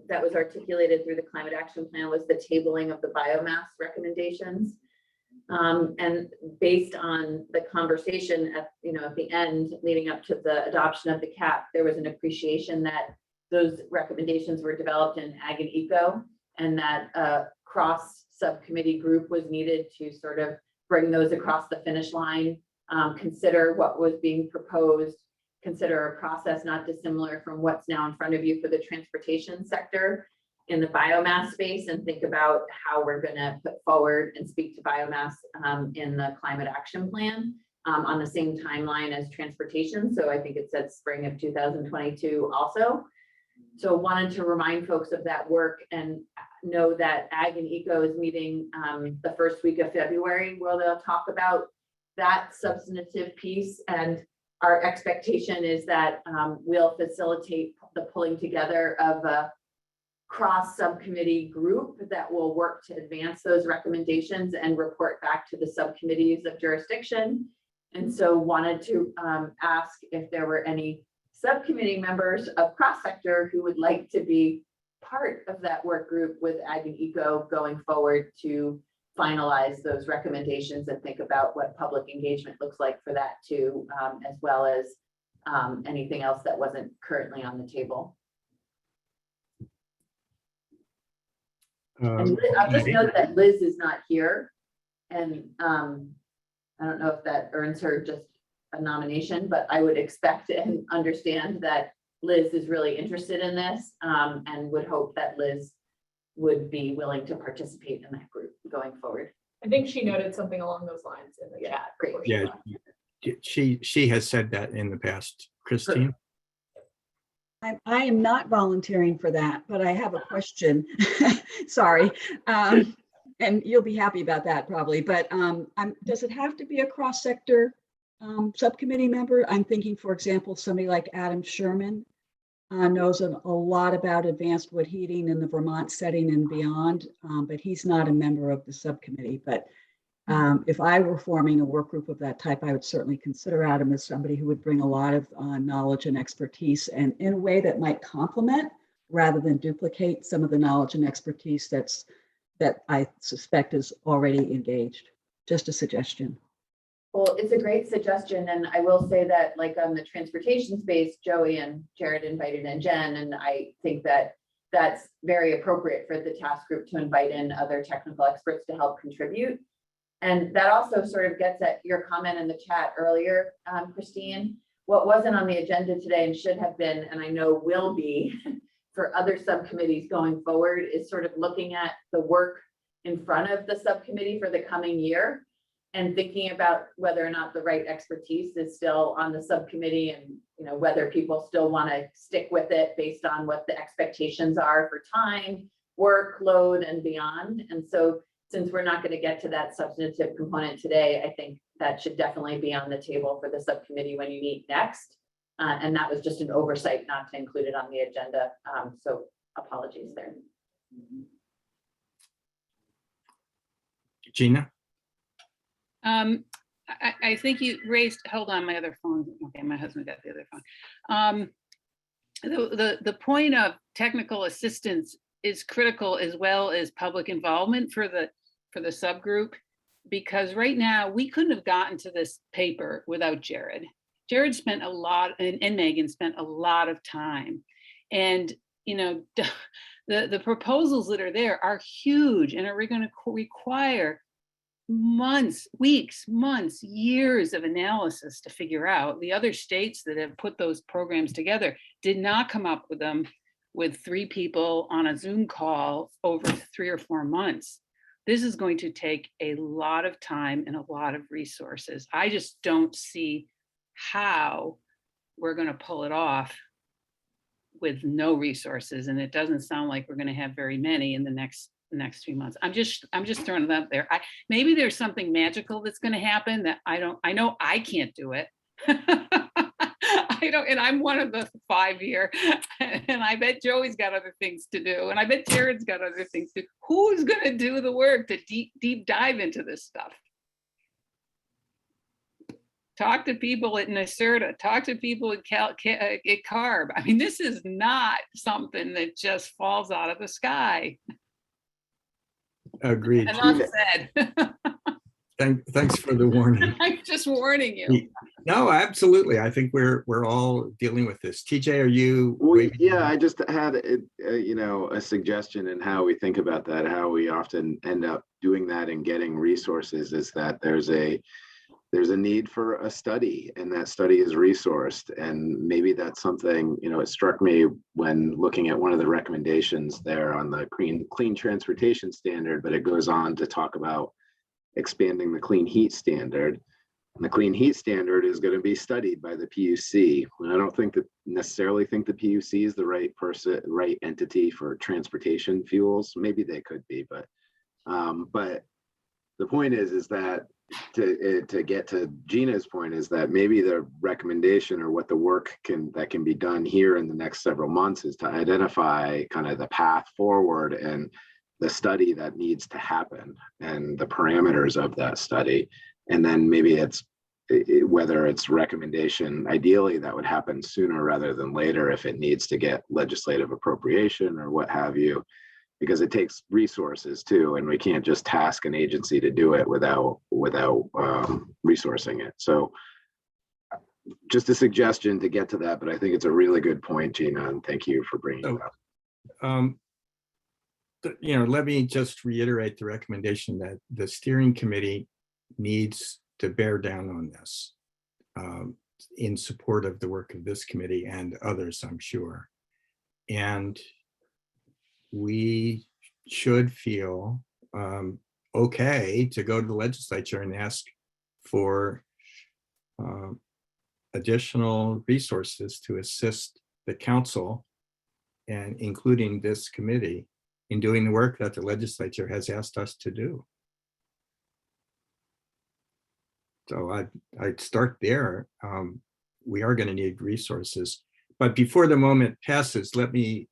that was articulated through the climate action plan was the tabling of the biomass recommendations. And based on the conversation at the end leading up to the adoption of the CAP, there was an appreciation that those recommendations were developed in Ag and Eco, and that a cross subcommittee group was needed to sort of bring those across the finish line, consider what was being proposed, consider a process not dissimilar from what's now in front of you for the transportation sector in the biomass space, and think about how we're going to put forward and speak to biomass in the climate action plan on the same timeline as transportation. So I think it said spring of 2022 also. So wanted to remind folks of that work and know that Ag and Eco is meeting the first week of February, where they'll talk about that substantive piece. And our expectation is that we'll facilitate the pulling together of a cross subcommittee group that will work to advance those recommendations and report back to the subcommittees of jurisdiction. And so wanted to ask if there were any subcommittee members of cross sector who would like to be part of that work group with Ag and Eco going forward to finalize those recommendations and think about what public engagement looks like for that too, as well as anything else that wasn't currently on the table. And I'll just note that Liz is not here, and I don't know if that earns her just a nomination, but I would expect and understand that Liz is really interested in this, and would hope that Liz would be willing to participate in that group going forward. I think she noted something along those lines in the Yeah, chat. great. Yeah, she has said that in the past. Christine? I am not volunteering for that, but I have a question. Sorry. And you'll be happy about that probably, but does it have to be a cross-sector subcommittee member? I'm thinking, for example, somebody like Adam Sherman knows a lot about advanced wood heating in the Vermont setting and beyond, but he's not a member of the subcommittee. But if I were forming a work group of that type, I would certainly consider Adam as somebody who would bring a lot of knowledge and expertise, and in a way that might complement rather than duplicate some of the knowledge and expertise that I suspect is already engaged. Just a suggestion. Well, it's a great suggestion, and I will say that, like on the transportation space, Joey and Jared invited in Jen, and I think that that's very appropriate for the task group to invite in other technical experts to help contribute. And that also sort of gets at your comment in the chat earlier, Christine. What wasn't on the agenda today and should have been, and I know will be for other subcommittees going forward, is sort of looking at the work in front of the subcommittee for the coming year and thinking about whether or not the right expertise is still on the subcommittee, and whether people still want to stick with it based on what the expectations are for time, workload, and beyond. And so since we're not going to get to that substantive component today, I think that should definitely be on the table for the subcommittee when you meet next. And that was just an oversight not to include it on the agenda. So apologies there. Gina? I think you raised, hold on, my other phone. Okay, my husband got the other phone. The point of technical assistance is critical, as well as public involvement for the subgroup, because right now we couldn't have gotten to this paper without Jared. Jared spent a lot, and Megan spent a lot of time, and the proposals that are there are huge and are going to require months, weeks, months, years of analysis to figure out. The other states that have put those programs together did not come up with them with 3 people on a Zoom call over 3 or 4 months. This is going to take a lot of time and a lot of resources. I just don't see how we're going to pull it off with no resources, and it doesn't sound like we're going to have very many in the next few months. I'm just throwing it out there. Maybe there's something magical that's going to happen that I know I can't do it. I don't, and I'm one of the 5 here, and I bet Joey's got other things to do, and I bet Jared's got other things to do. Who's going to do the work to deep dive into this stuff? Talk to people at NYSERDA, talk to people at CARB. I mean, this is not something that just falls out of the sky. Agreed. Enough said. Thanks for the warning. I'm just warning you. No, absolutely. I think we're all dealing with this. TJ, are you? Yeah, I just had a suggestion in how we think about that, how we often end up doing that and getting resources, is that there's a need for a study, and that study is resourced. And maybe that's something, it struck me when looking at one of the recommendations there on the clean transportation standard, but it goes on to talk about expanding the clean heat standard. And the clean heat standard is going to be studied by the PUC. And I don't necessarily think the PUC is the right entity for transportation fuels. Maybe they could be, but the point is that to get to Gina's point, is that maybe the recommendation or what the work that can be done here in the next several months is to identify kind of the path forward and the study that needs to happen and the parameters of that study. And then maybe whether it's recommendation, ideally that would happen sooner rather than later if it needs to get legislative appropriation or what have you, because it takes resources too, and we can't just task an agency to do it without resourcing it. So just a suggestion to get to that, but I think it's a really good point, Gina, and thank you for bringing it up. Let me just reiterate the recommendation that the steering committee needs to bear down on this in support of the work of this committee and others, I'm sure. And we should feel okay to go to the legislature and ask for additional resources to assist the council, and including this committee, in doing the work that the legislature has asked us to do. So I'd start there. We are going to need resources. But before the moment passes, let me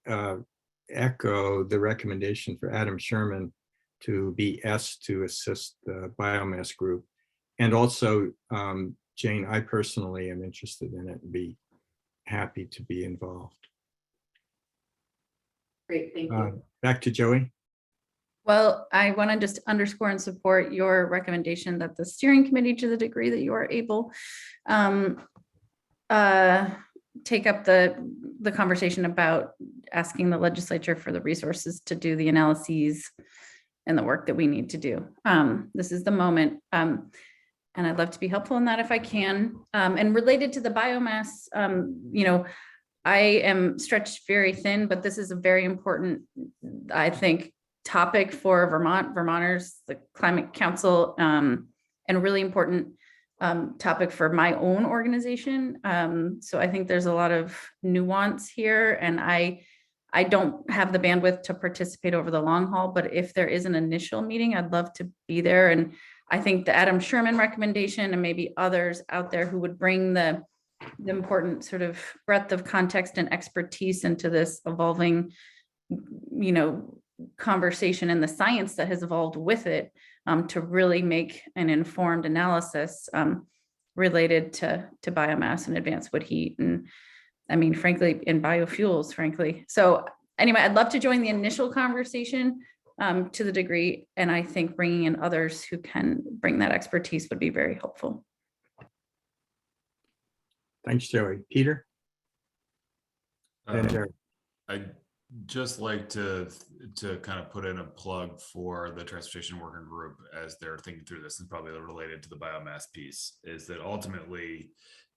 echo the recommendation for Adam Sherman to be asked to assist the biomass group. And also, Jane, I personally am interested in it and be happy to be involved. Great, thank you. Back to Joey. Well, I want to just underscore and support your recommendation that the steering committee, to the degree that you are able, take up the conversation about asking the legislature for the resources to do the analyses and the work that we need to do. This is the moment. And I'd love to be helpful in that if I can. And related to the biomass, I am stretched very thin, but this is a very important, I think, topic for Vermonters, the Climate Council, and a really important topic for my own organization. So I think there's a lot of nuance here, and I don't have the bandwidth to participate over the long haul, but if there is an initial meeting, I'd love to be there. And I think the Adam Sherman recommendation, and maybe others out there who would bring the important sort of breadth of context and expertise into this evolving, conversation and the science that has evolved with it, to really make an informed analysis related to biomass and advanced wood heat, and I mean, frankly, in biofuels, frankly. So anyway, I'd love to join the initial conversation to the degree, and I think bringing in others who can bring that expertise would be very helpful. Thanks, Joey. Peter? I'd just like to kind of put in a plug for the Transportation Working Group as they're thinking through this, and probably related to the biomass piece, is that ultimately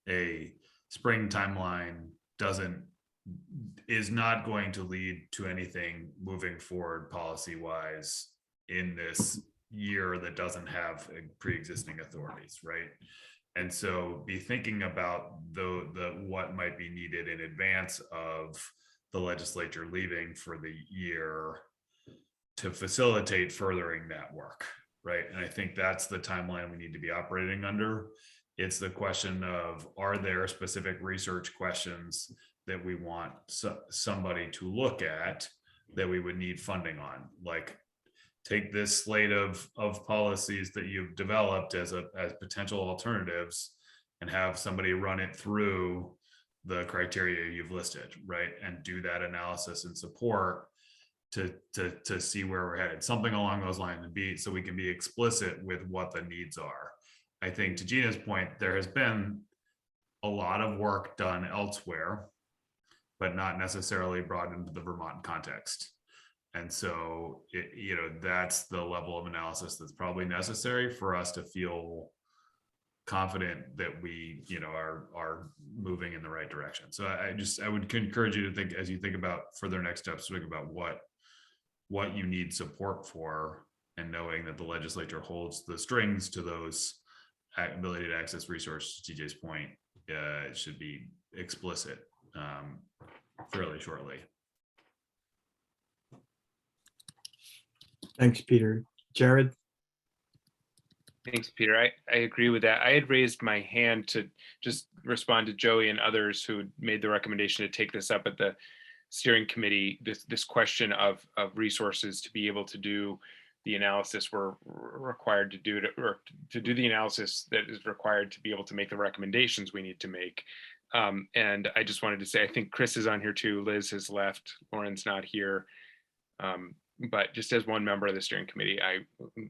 a spring timeline is not going to lead to anything moving forward policy-wise in this year that doesn't have pre-existing authorities, right? And so be thinking about the what might be needed in advance of the legislature leaving for the year to facilitate furthering that work, right? And I think that's the timeline we need to be operating under. It's the question of, are there specific research questions that we want somebody to look at that we would need funding on? Like, take this slate of policies that you've developed as potential alternatives and have somebody run it through the criteria you've listed, right? And do that analysis and support to see where we're headed, something along those lines, and so we can be explicit with what the needs are. I think to Gina's point, there has been a lot of work done elsewhere, but not necessarily brought into the Vermont context. And so, that's the level of analysis that's probably necessary for us to feel confident that we, are moving in the right direction. So I would encourage you to think, as you think about further next steps, think about what you need support for, and knowing that the legislature holds the strings to those ability to access resources. To TJ's point, it should be explicit fairly shortly. Thanks, Peter. Jared? Thanks, Peter. I agree with that. I had raised my hand to just respond to Joey and others who made the recommendation to take this up at the steering committee, this question of resources to be able to do the analysis we're required to do, to do the analysis that is required to be able to make the recommendations we need to make. And I just wanted to say, I think Chris is on here too. Liz has left. Lauren's not here. But just as one member of the steering committee, I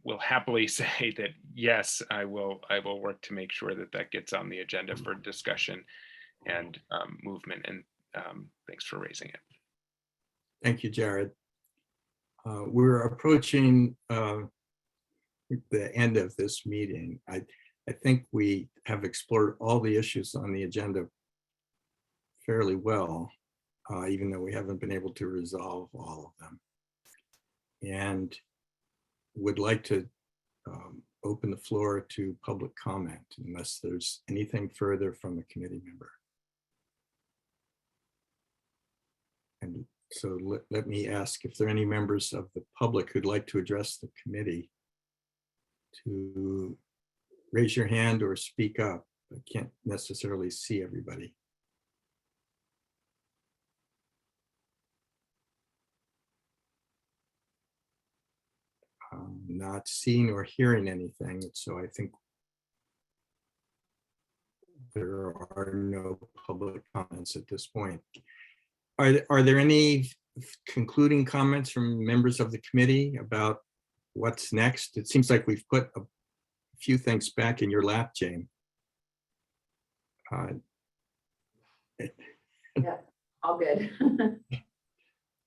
will happily say that, yes, I will work to make sure that that gets on the agenda for discussion and movement. And thanks for raising it. Thank you, Jared. We're approaching the end of this meeting. I think we have explored all the issues on the agenda fairly well, even though we haven't been able to resolve all of them. And would like to open the floor to public comment unless there's anything further from a committee member. And so let me ask if there are any members of the public who'd like to address the committee to raise your hand or speak up. I can't necessarily see everybody. Not seeing or hearing anything, so I think there are no public comments at this point. Are there any concluding comments from members of the committee about what's next? It seems like we've put a few things back in your lap, Jane. Yeah, all good.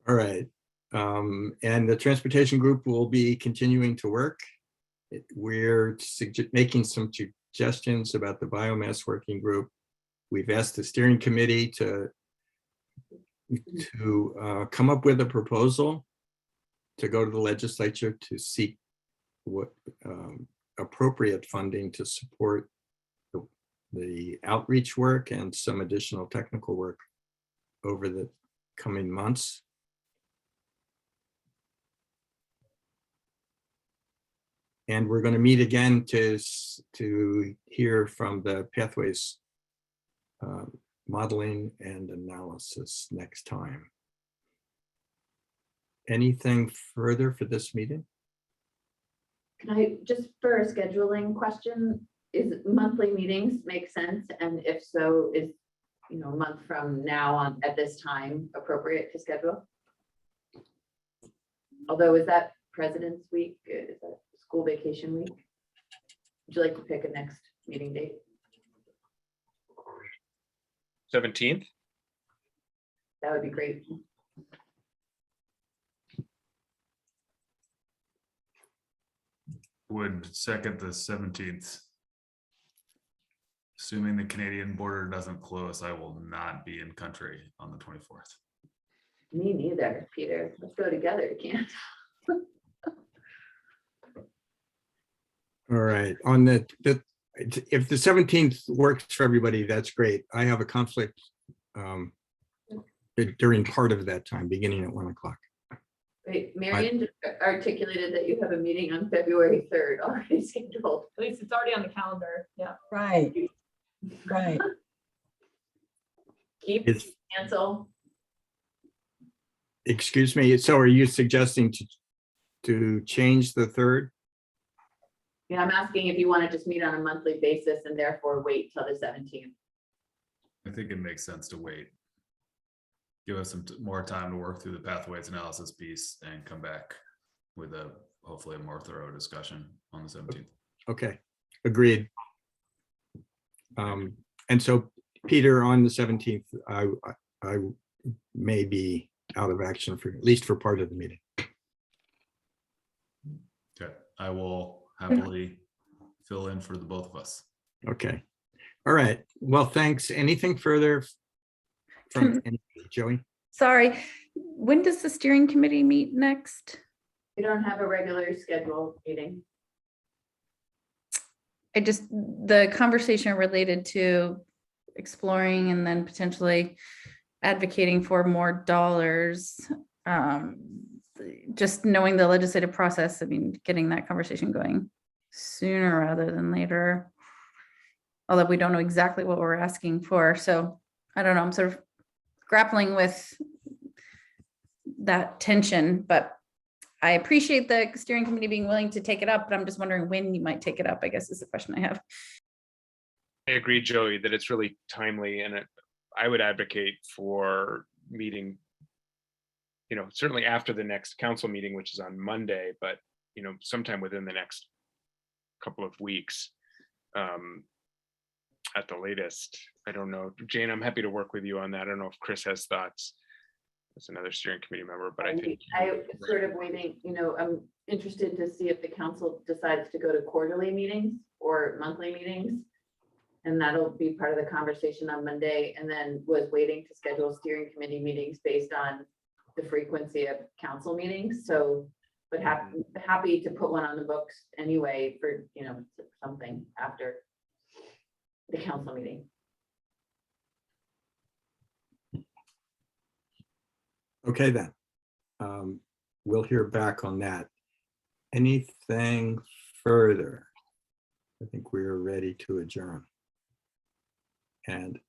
All right. And the transportation group will be continuing to work. We're making some suggestions about the biomass working group. We've asked the steering committee to come up with a proposal to go to the legislature to seek what appropriate funding to support the outreach work and some additional technical work over the coming months. And we're going to meet again to hear from the pathways modeling and analysis next time. Anything further for this meeting? Can I just, for a scheduling question, is monthly meetings make sense? And if so, is a month from now on at this time appropriate to schedule? Although, is that President's Week? Is that school vacation week? Would you like to pick a next meeting date? 17th? That would be great. Would second the 17th. Assuming the Canadian border doesn't close, I will not be in country on the 24th. Me neither, Peter. Let's go together, can't? All right, on if the 17th works for everybody, that's great. I have a conflict during part of that time, beginning at 1 o'clock. Wait, Marion just articulated that you have a meeting on February 3rd already scheduled. At least it's already on the calendar. Yeah. Right, right. Keep, It's, cancel. excuse me, so are you suggesting to change the 3rd? Yeah, I'm asking if you want to just meet on a monthly basis and therefore wait till the 17th. I think it makes sense to wait. Give us some more time to work through the pathways analysis piece and come back with a hopefully a more thorough discussion on the 17th. Okay, agreed. And so Peter, on the 17th, I may be out of action for at least for part of the meeting. Okay, I will happily fill in for the both of us. Okay. All right. Well, thanks. Anything further from anybody? Joey? Sorry, when does the steering committee meet next? We don't have a regular scheduled meeting. The conversation related to exploring and then potentially advocating for more dollars. Just knowing the legislative process, I mean, getting that conversation going sooner rather than later. Although we don't know exactly what we're asking for. So I don't know, I'm sort of grappling with that tension, but I appreciate the steering committee being willing to take it up, but I'm just wondering when you might take it up, I guess is the question I have. I agree, Joey, that it's really timely, and I would advocate for meeting, certainly after the next council meeting, which is on Monday, but, sometime within the next couple of weeks at the latest. I don't know. Jane, I'm happy to work with you on that. I don't know if Chris has thoughts. That's another steering committee member, but I think I'm sort of waiting, I'm interested to see if the council decides to go to quarterly meetings or monthly meetings. And that'll be part of the conversation on Monday, and then was waiting to schedule steering committee meetings based on the frequency of council meetings. So, but happy to put one on the books anyway for, something after the council meeting. Okay, then. We'll hear back on that. Anything further? I think we are ready to adjourn. And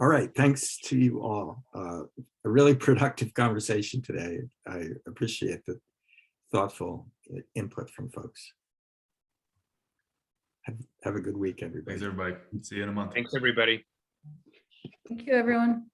all right, thanks to you all. A really productive conversation today. I appreciate the thoughtful input from folks. Have a good week, everybody. Thanks, everybody. See you in a month. thanks, everybody. Thank you, everyone.